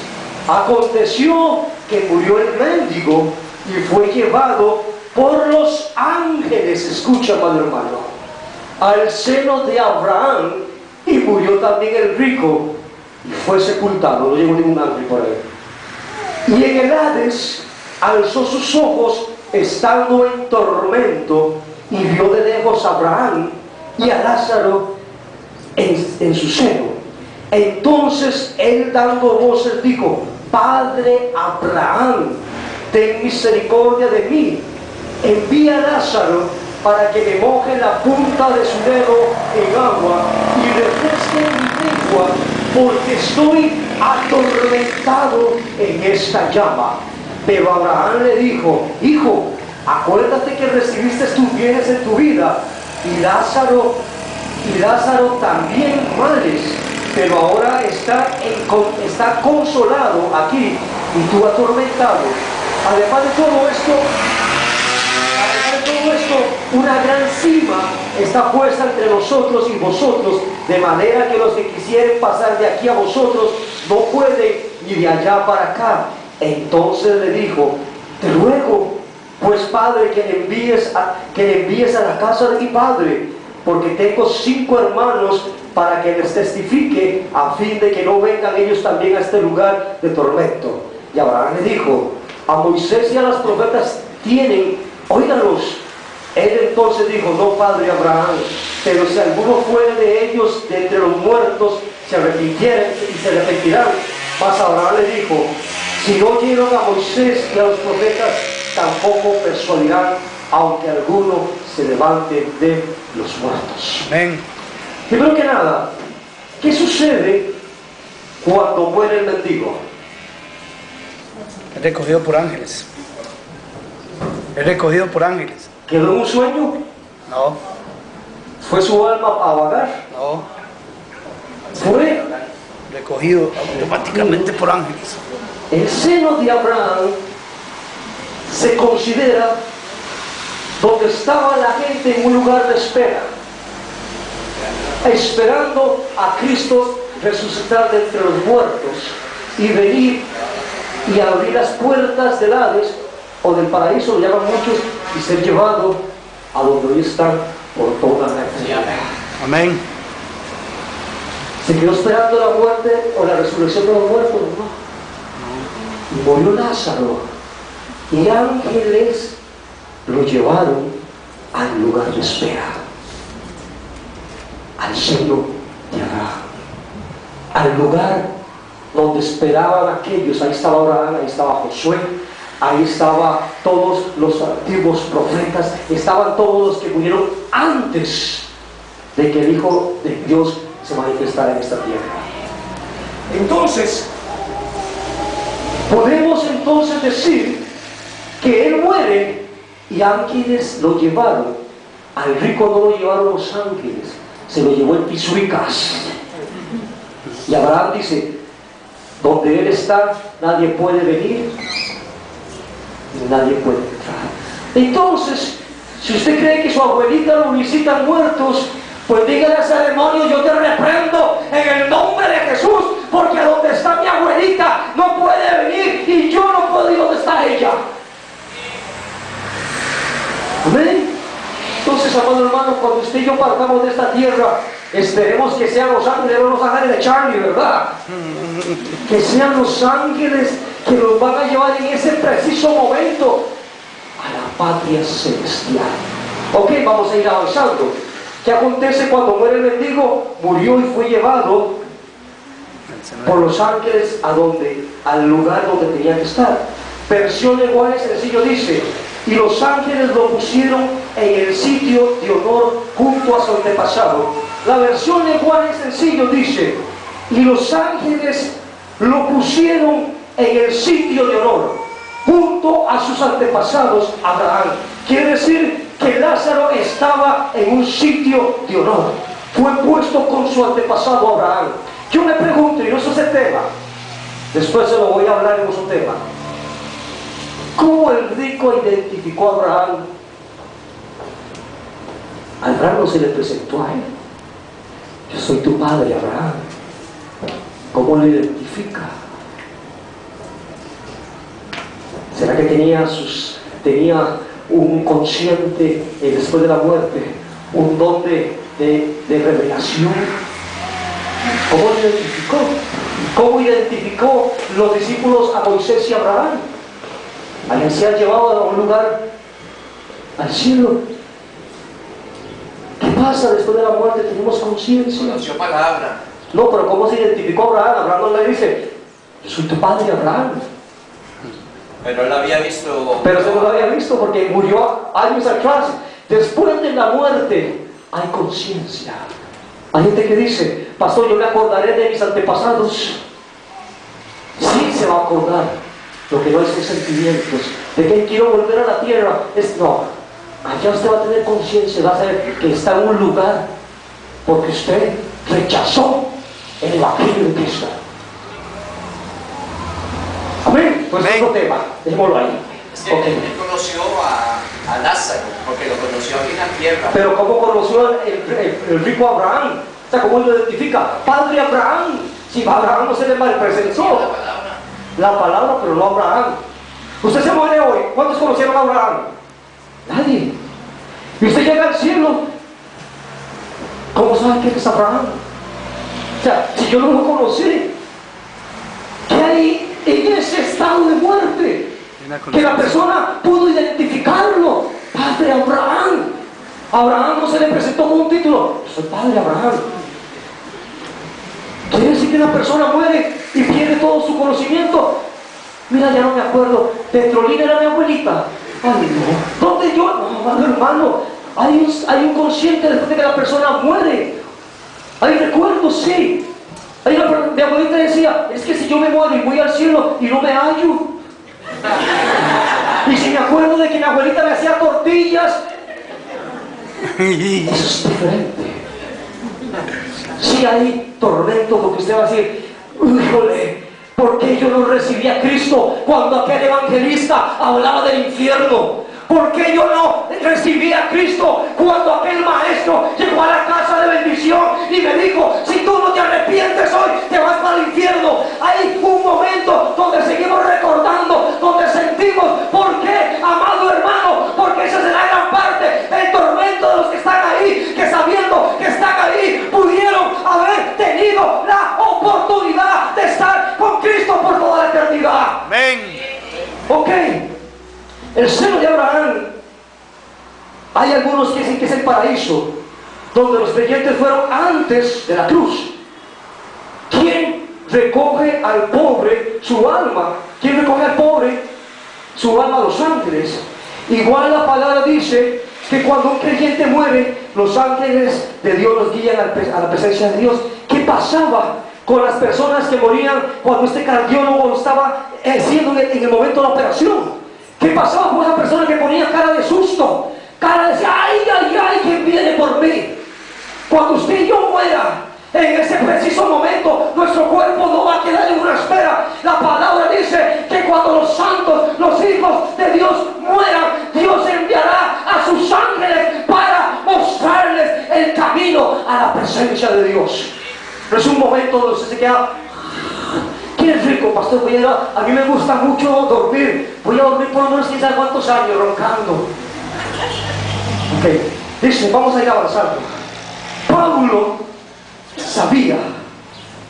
Aconteció que murió el mendigo y fue llevado por los ángeles, escucha, amado hermano, al seno de Abraham, y murió también el rico y fue sepultado. No llegó ningún ángel por ahí. Y en el Hades alzó sus ojos estando en tormento y vio de lejos a Abraham y a Lázaro en su seno. Entonces él, dando voces, dijo: Padre Abraham, ten misericordia de mí, envía a Lázaro para que me moje la punta de su dedo en agua y refresque mi lengua, porque estoy atormentado en esta llama. Pero Abraham le dijo: Hijo, acuérdate que recibiste tus bienes en tu vida, y Lázaro y Lázaro también males, pero ahora está consolado aquí y tú atormentado. Además de todo esto, una gran cima está puesta entre nosotros y vosotros, de manera que los que quisieren pasar de aquí a vosotros no pueden, ni de allá para acá. Entonces le dijo: te ruego, pues, Padre, que le envíes a la casa de mi padre, porque tengo 5 hermanos, para que les testifique, a fin de que no vengan ellos también a este lugar de tormento. Y Abraham le dijo: a Moisés y a los profetas tienen, óiganlos. Él entonces dijo: no, padre Abraham, pero si alguno fuere de ellos de entre los muertos, se arrepentirán. Mas Abraham le dijo: si no oyeron a Moisés y a los profetas, tampoco persuadirán, aunque alguno se levante de los muertos. Amén. Primero que nada, ¿qué sucede cuando muere el mendigo? Es recogido por ángeles. Es recogido por ángeles. ¿Quedó en un sueño? No, ¿Fue su alma a vagar? no. Fue Recogido automáticamente por ángeles. el seno de Abraham. Se considera donde estaba la gente en un lugar de espera, esperando a Cristo resucitar de entre los muertos y venir y abrir las puertas del Hades o del paraíso, lo llaman muchos, y ser llevado a donde hoy están por toda la eternidad. Amén. ¿Se quedó esperando la muerte o la resurrección de los muertos? No. Y murió Lázaro, y ángeles lo llevaron al lugar de espera, al seno de Abraham, al lugar donde esperaban aquellos. Ahí estaba Abraham, ahí estaba Josué, ahí estaban todos los antiguos profetas, estaban todos los que murieron antes de que el Hijo de Dios se manifestara en esta tierra. Entonces, podemos entonces decir que Él muere y ángeles lo llevaron. Al rico no lo llevaron los ángeles, se lo llevó el pisuicas. Y Abraham dice: donde Él está, nadie puede venir y nadie puede entrar. Entonces, si usted cree que su abuelita lo visitan muertos, pues dígale a ese demonio: yo te reprendo en el nombre de Jesús, porque a donde está mi abuelita no puede venir y yo no puedo ir donde está ella. Amén. Entonces, amado hermano, cuando usted y yo partamos de esta tierra, esperemos que sean los ángeles, no los ángeles de Charlie, ¿verdad? Que sean los ángeles que nos van a llevar en ese preciso momento a la patria celestial. Ok, vamos a ir avanzando. ¿Qué acontece cuando muere el mendigo? Murió y fue llevado por los ángeles al lugar donde tenía que estar. Versión lenguaje sencillo dice: y los ángeles lo pusieron en el sitio de honor junto a su antepasado. La versión lenguaje sencillo dice: y los ángeles lo pusieron en el sitio de honor junto a sus antepasados Abraham. Quiere decir que Lázaro estaba en un sitio de honor, fue puesto con su antepasado Abraham. Yo me pregunto, y no es ese tema, después se lo voy a hablar en otro tema, ¿cómo el rico identificó a Abraham? Abraham no se le presentó a él: yo soy tu padre, Abraham. ¿Cómo lo identifica? ¿Será que tenía un consciente después de la muerte, un don de revelación? ¿Cómo lo identificó? ¿Cómo identificó los discípulos a Moisés y a Abraham? Alguien se ha llevado a un lugar, al cielo. ¿Qué pasa después de la muerte? ¿Tenemos conciencia? Conoció palabra. No, pero ¿cómo se identificó a Abraham? Abraham no le dice: yo soy tu padre, Abraham. Pero él había visto. Pero se no lo había visto porque murió años atrás. Después de la muerte hay conciencia. Hay gente que dice: pastor, yo me acordaré de mis antepasados. Sí, se va a acordar. Lo que no es sentimientos. De que quiero volver a la tierra. No. Allá usted va a tener conciencia. Va a saber que está en un lugar porque usted rechazó el evangelio de Cristo. Amén. Pues es otro tema, dejémoslo ahí. Es que Okay. él conoció a Lázaro, porque lo conoció aquí en la tierra. Pero ¿cómo conoció el rico Abraham? O sea, ¿cómo lo identifica? Padre Abraham. Si Abraham no se le malpresentó. La palabra, pero no Abraham. Usted se muere hoy. ¿Cuántos conocieron a Abraham? Nadie. Y usted llega al cielo. ¿Cómo sabe quién es Abraham? O sea, si yo no lo conocí, ¿qué hay en ese estado de muerte? Que la persona pudo identificarlo. Padre Abraham. Abraham no se le presentó con un título. Soy Padre Abraham. Quiere decir que la persona muere y pierde todo su conocimiento. Mira, ya no me acuerdo. Petrolina era mi abuelita. Ay, no. ¿Dónde yo? No, hermano. Hay un consciente después de que la persona muere. Hay recuerdos, sí. Mi abuelita decía, es que si yo me muero y voy al cielo y no me hallo. Y si me acuerdo de que mi abuelita me hacía tortillas, eso es diferente. Si hay tormento, lo que usted va a decir, híjole, ¿por qué yo no recibí a Cristo cuando aquel evangelista hablaba del infierno? ¿Por qué yo no recibí a Cristo cuando aquel maestro llegó a la casa de bendición y me dijo, si tú no te arrepientes hoy, te vas para el infierno? Hay un momento donde seguimos recordando, donde sentimos, ¿por qué, amado hermano? Porque esa será gran parte del tormento de los que están ahí, que sabiendo que están ahí, pudieron haber tenido la oportunidad de estar con Cristo por toda la eternidad. Amén. Ok. El seno de Abraham, hay algunos que dicen que es el paraíso, donde los creyentes fueron antes de la cruz. ¿Quién recoge al pobre su alma? ¿Quién recoge al pobre su alma? Los ángeles. Igual la palabra dice que cuando un creyente muere, los ángeles de Dios los guían a la presencia de Dios. ¿Qué pasaba con las personas que morían cuando este cardiólogo estaba haciendo en el momento de la operación? ¿Qué pasaba con esa persona que ponía cara de susto? Cara de decir, ay, ay, ay, ¿quién viene por mí? Cuando usted y yo muera, en ese preciso momento, nuestro cuerpo no va a quedar en una espera. La palabra dice que cuando los santos, los hijos de Dios mueran, Dios enviará a sus ángeles para mostrarles el camino a la presencia de Dios. No es un momento donde usted se queda... ¿Quién es rico, pastor? A mí me gusta mucho dormir. Voy a dormir por lo menos quién sabe cuántos años, roncando. Ok, dice, vamos a ir avanzando. Pablo sabía,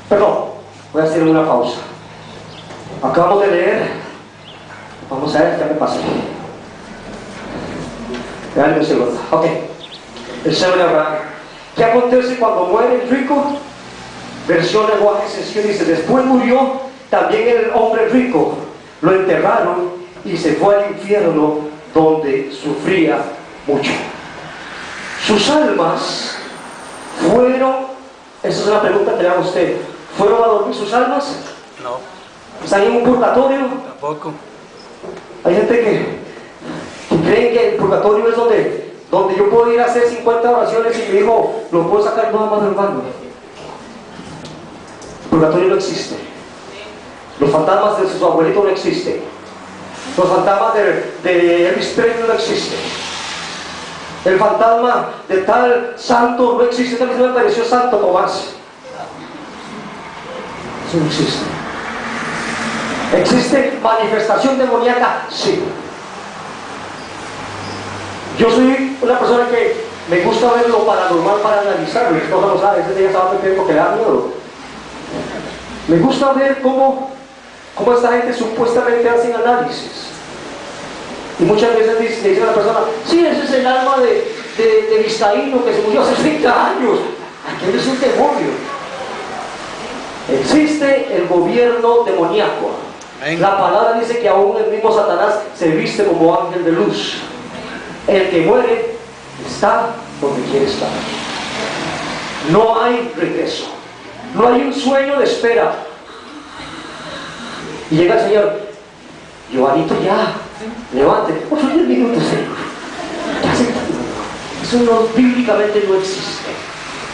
perdón, voy a hacer una pausa. Acabamos de leer, vamos a ver, ya me pasé. Dale un segundo. Ok, el seno de Abraham. ¿Qué acontece cuando muere el rico? Versión lenguaje sencillo dice, después murió también el hombre rico, lo enterraron y se fue al infierno donde sufría mucho. Sus almas fueron, esa es una pregunta que le hago a usted, ¿fueron a dormir sus almas? No. ¿Están en un purgatorio? Tampoco. Hay gente que cree que el purgatorio es donde yo puedo ir a hacer 50 oraciones y mi hijo lo puedo sacar nada más del baño. El purgatorio no existe. Los fantasmas de su abuelito no existen. Los fantasmas de Elvis Presley no existen. El fantasma de tal santo no existe. También se me pareció Santo Tomás. Eso no existe. ¿Existe manifestación demoníaca? Sí. Yo soy una persona que me gusta ver lo paranormal para analizarlo. Mi esposa lo sabe, ese día estaba pequeño porque le da miedo. Me gusta ver cómo esta gente supuestamente hace análisis. Y muchas veces le dicen a la persona, sí, ese es el alma de Vizcaíno que se murió hace 30 años. Aquel es un demonio. Existe el gobierno demoníaco. La palabra dice que aún el mismo Satanás se viste como ángel de luz. El que muere está donde quiere estar. No hay regreso. No hay un sueño de espera. Y llega el Señor, Giovanito, ya, levántate, por 10 minutos, Señor. Ya se... Eso no, bíblicamente no existe.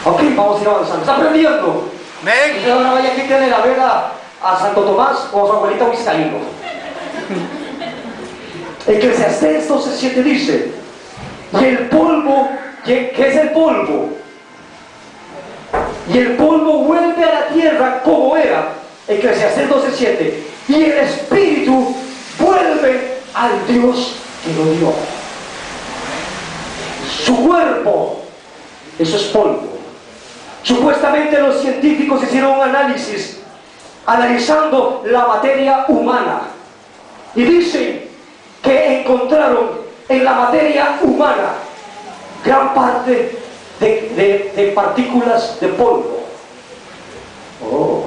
Ok, vamos a ir avanzando. ¿Está aprendiendo? Amén. Usted ahora vaya aquí, tiene la vela a Santo Tomás o a su abuelita Vizcaíno. Eclesiastés 12:7 dice, y el polvo, ¿qué es el polvo? Y el polvo vuelve a la tierra como era. Eclesiastés 12:7. Y el espíritu vuelve al Dios que lo dio. Su cuerpo, eso es polvo. Supuestamente los científicos hicieron un análisis analizando la materia humana y dicen que encontraron en la materia humana gran parte de partículas de polvo. Oh.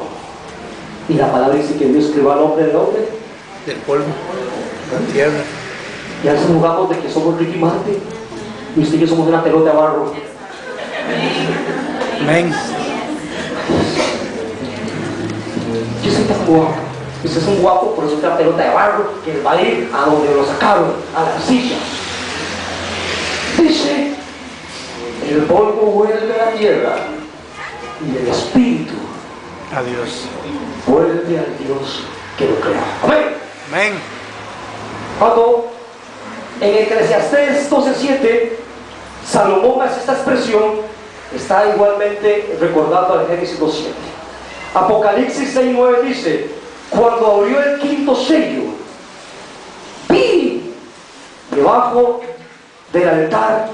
Y la palabra dice que Dios creó al hombre del hombre, Del polvo, la tierra. y a veces jugamos de que somos Ricky Martin y usted y yo somos una pelota de barro. Amén. Yo soy tan guapo. Usted es un guapo, por eso es una pelota de barro que va a ir a donde lo sacaron, a la silla. Dice, el polvo vuelve a la tierra y el espíritu Adiós. vuelve al Dios que lo creó. Amén. Amén. Cuando en Eclesiastés 12:7 Salomón hace esta expresión, está igualmente recordando al Génesis 2:7. Apocalipsis 6:9 dice, cuando abrió el quinto sello, vi debajo del altar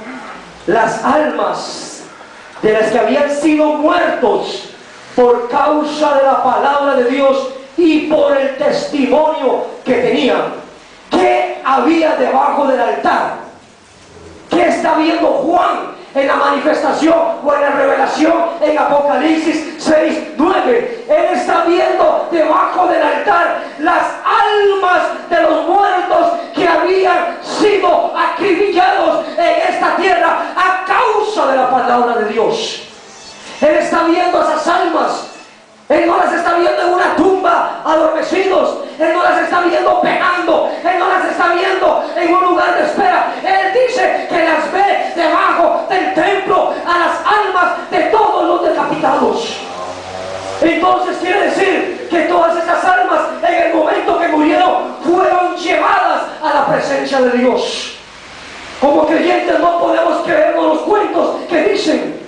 las almas de las que habían sido muertos por causa de la palabra de Dios y por el testimonio que tenían. ¿Qué había debajo del altar? ¿Qué está viendo Juan en la manifestación o en la revelación en Apocalipsis 6:9? Él está viendo debajo del altar las almas de los muertos que habían sido acribillados en esta tierra a causa de la palabra de Dios. Él está viendo esas almas. Él no las está viendo en una tumba adormecidos. Él no las está viendo pegando. Él no las está viendo en un lugar de espera. Él dice que las ve debajo del templo a las almas de todos los decapitados. Entonces quiere decir que todas esas almas en el momento que murieron fueron llevadas a la presencia de Dios. Como creyentes no podemos creernos los cuentos que dicen.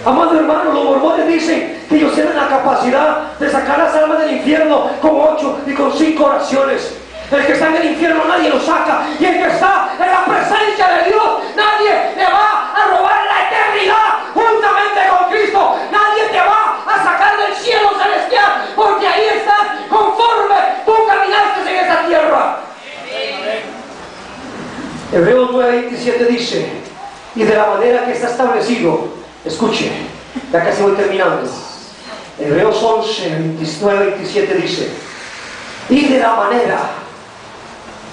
Amado hermano, los mormones dicen que ellos tienen la capacidad de sacar las almas del infierno con 8 y con 5 oraciones. El que está en el infierno nadie lo saca, y el que está en la presencia de Dios nadie le va a robar la eternidad juntamente con Cristo. Nadie te va a sacar del cielo celestial, porque ahí estás conforme tú caminaste en esa tierra. Hebreos 9:27 dice, y de la manera que está establecido. Escuche, ya casi voy terminando. Hebreos 11:29-27 dice, y de la manera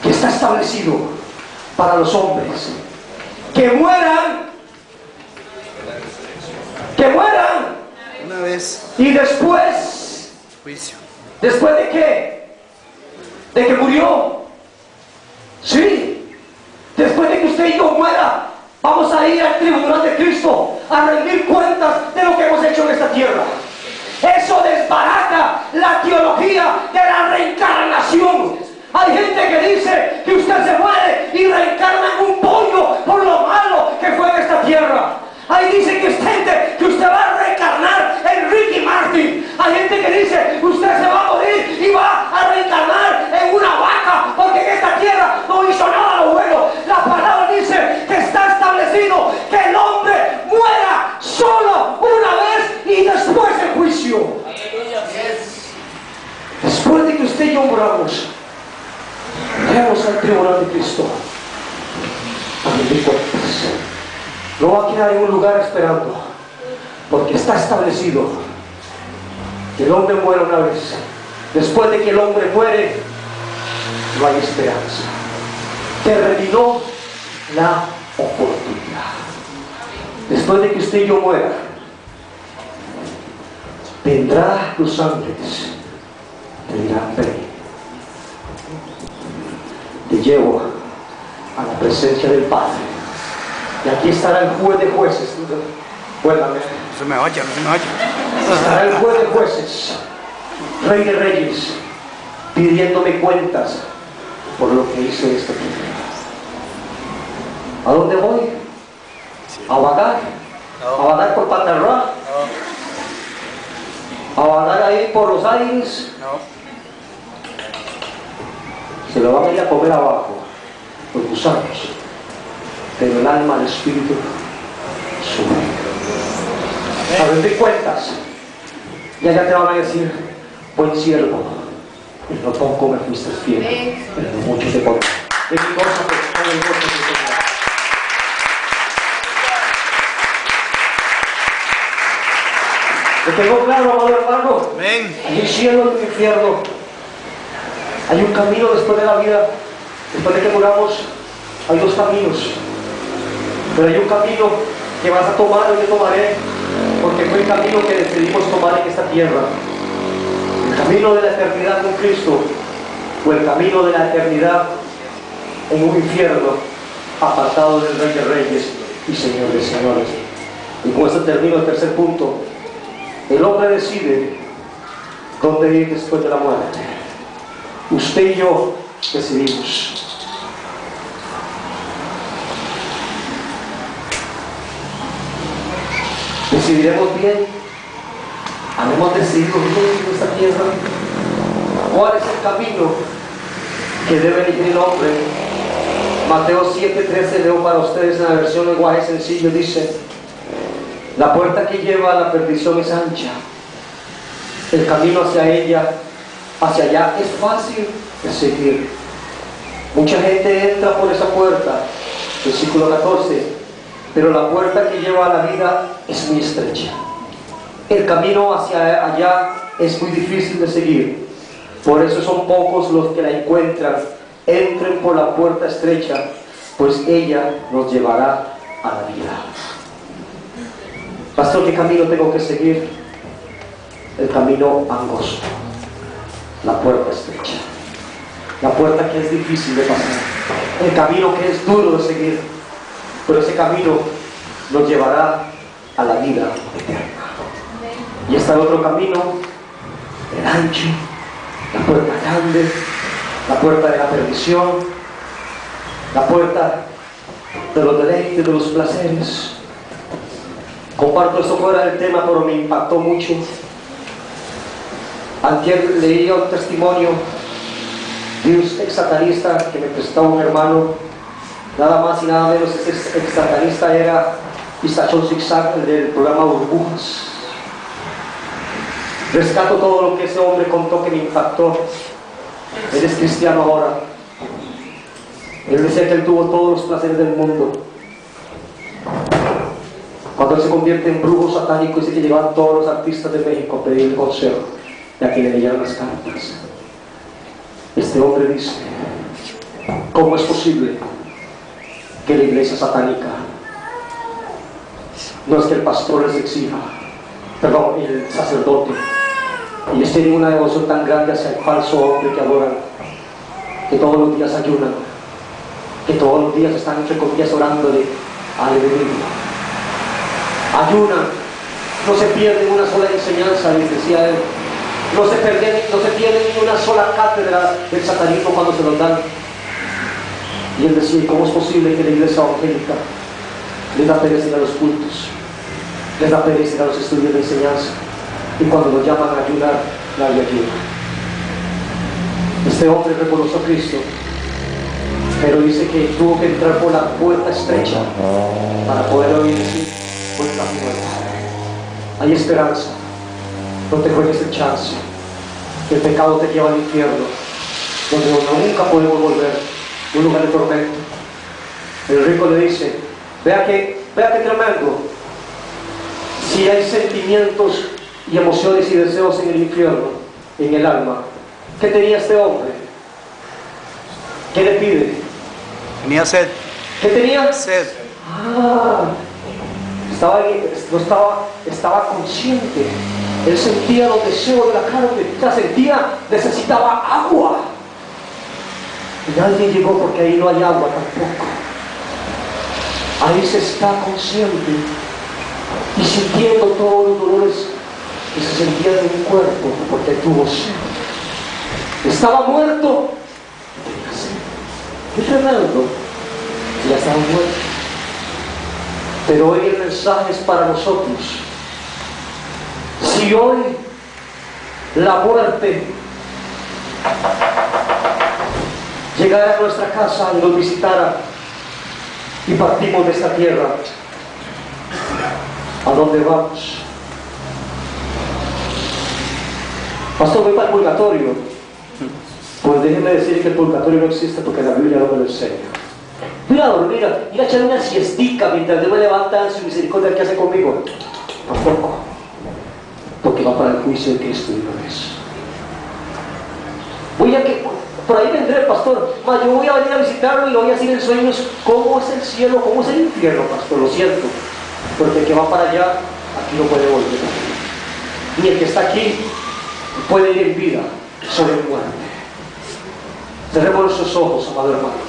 que está establecido para los hombres que mueran Una vez. y después Juicio. ¿después de qué? De que murió. Sí, después de que usted y yo muera, vamos a ir al tribunal de Cristo a rendir cuentas de lo que hemos hecho en esta tierra. Eso desbarata la teología de la reencarnación. Hay gente que dice que usted se muere y reencarna en un pollo por lo malo que fue en esta tierra. Ahí dice que usted va a reencarnar en Ricky Martin. Hay gente que dice que usted se va a morir y va a reencarnar en una vaca, porque en esta tierra no hizo nada lo bueno. La palabra dice que está establecido que el hombre muera solo una vez y después el juicio. Después de que usted y yo moramos, vamos al tribunal de Cristo a rendir cuentas. No va a quedar en un lugar esperando, porque está establecido que el hombre muere una vez. Después de que el hombre muere, no hay esperanza. Terminó la oportunidad. Después de que usted y yo muera, vendrán los ángeles, te dirán, ven, te llevo a la presencia del Padre. Y aquí estará el juez de jueces Vuélvame. No se me vaya, no se me vaya. Estará el juez de jueces, rey de reyes, pidiéndome cuentas por lo que hice esta tierra. ¿A dónde voy? ¿A vagar? ¿A vagar por Patarrá? ¿A vagar ahí por los aires? No. Se lo van a ir a comer abajo los gusanos, pero el alma, el espíritu sube. A rendir cuentas, y allá te van a decir: buen siervo, en lo poco me fuiste fiel, pero en lo mucho te pondré. Es mi cosa, pues, con el gozo del Señor. ¿Te quedó claro, amado hermano? Amén. Hay un cielo y un infierno. Hay un camino después de la vida. Después de que muramos, hay dos caminos. Pero hay un camino que vas a tomar y yo tomaré, porque fue el camino que decidimos tomar en esta tierra. El camino de la eternidad con Cristo, o el camino de la eternidad en un infierno apartado del Rey de Reyes y Señor de Señores. Y con esto termino el tercer punto. El hombre decide dónde ir después de la muerte. Usted y yo decidimos. ¿Decidiremos bien? ¿Habremos decidido bien en esta tierra? ¿Cuál es el camino que debe elegir el hombre? Mateo 7:13, leo para ustedes en la versión lenguaje sencillo, dice: la puerta que lleva a la perdición es ancha, el camino hacia allá es fácil de seguir. Mucha gente entra por esa puerta, versículo 14, pero la puerta que lleva a la vida es muy estrecha. El camino hacia allá es muy difícil de seguir, por eso son pocos los que la encuentran. Entren por la puerta estrecha, pues ella nos llevará a la vida. Pastor, ¿qué camino tengo que seguir? El camino angosto, la puerta estrecha, la puerta que es difícil de pasar, el camino que es duro de seguir, pero ese camino nos llevará a la vida eterna. Y está el otro camino, el ancho, la puerta grande, la puerta de la perdición, la puerta de los deleites, de los placeres. Comparto esto fuera del tema, pero me impactó mucho. Antier leía un testimonio de un ex satanista que me prestó un hermano. Nada más y nada menos, ese ex satanista era Pistachón Zigzag, el del programa Burbujas. Rescato todo lo que ese hombre contó que me impactó. Él es cristiano ahora. Él decía que él tuvo todos los placeres del mundo. Cuando él se convierte en brujo satánico, dice que llegaban todos los artistas de México a pedir consejo y a que le leyeran las cartas. Este hombre dice: ¿cómo es posible que la iglesia satánica, no es que el pastor les exija, perdón, el sacerdote, ellos tienen una devoción tan grande hacia el falso hombre que adoran, que todos los días ayunan, que todos los días están entre comillas orándole al enemigo? Ayunan, no se pierden una sola enseñanza, les decía él, no se pierden ni una sola cátedra del satanismo cuando se los dan. Y él decía: ¿cómo es posible que la iglesia evangélica les da pereza ir a los cultos, les da pereza ir a los estudios de enseñanza, y cuando los llaman a ayunar, nadie ayuda? Este hombre reconoció a Cristo, pero dice que tuvo que entrar por la puerta estrecha para poder oír decir: pues la puerta, hay esperanza, no te juegues el chance. El pecado te lleva al infierno, donde nunca podemos volver, un lugar de tormento. El rico le dice: vea que tremendo, si hay sentimientos y emociones y deseos en el infierno, en el alma. ¿Qué tenía este hombre? ¿Qué le pide? Tenía sed. ¿Qué tenía? Sed. Estaba consciente. Él sentía los deseos de la carne, necesitaba agua. Y nadie llegó porque ahí no hay agua tampoco. Ahí se está consciente y sintiendo todos los dolores que se sentían en mi cuerpo, porque tuvo sed. Estaba muerto. Qué tremendo. Ya estaba muerto. Pero hoy el mensaje es para nosotros. Si hoy la muerte llegara a nuestra casa y nos visitara y partimos de esta tierra, ¿a dónde vamos? Pastor, voy para el purgatorio. Pues déjenme decir que el purgatorio no existe, porque la Biblia no me lo enseña. Voy a dormir, ir a echar una siestica mientras Dios me levanta en su misericordia. ¿Qué hace conmigo? Tampoco, porque va para el juicio de Cristo de una vez. Voy a que por ahí vendré, pastor, mas yo voy a venir a visitarlo y lo voy a decir en sueños. ¿Cómo es el cielo? ¿Cómo es el infierno, pastor? Lo siento, porque el que va para allá aquí no puede volver, y el que está aquí puede ir en vida sobre muerte. Cerremos nuestros ojos, amado hermano.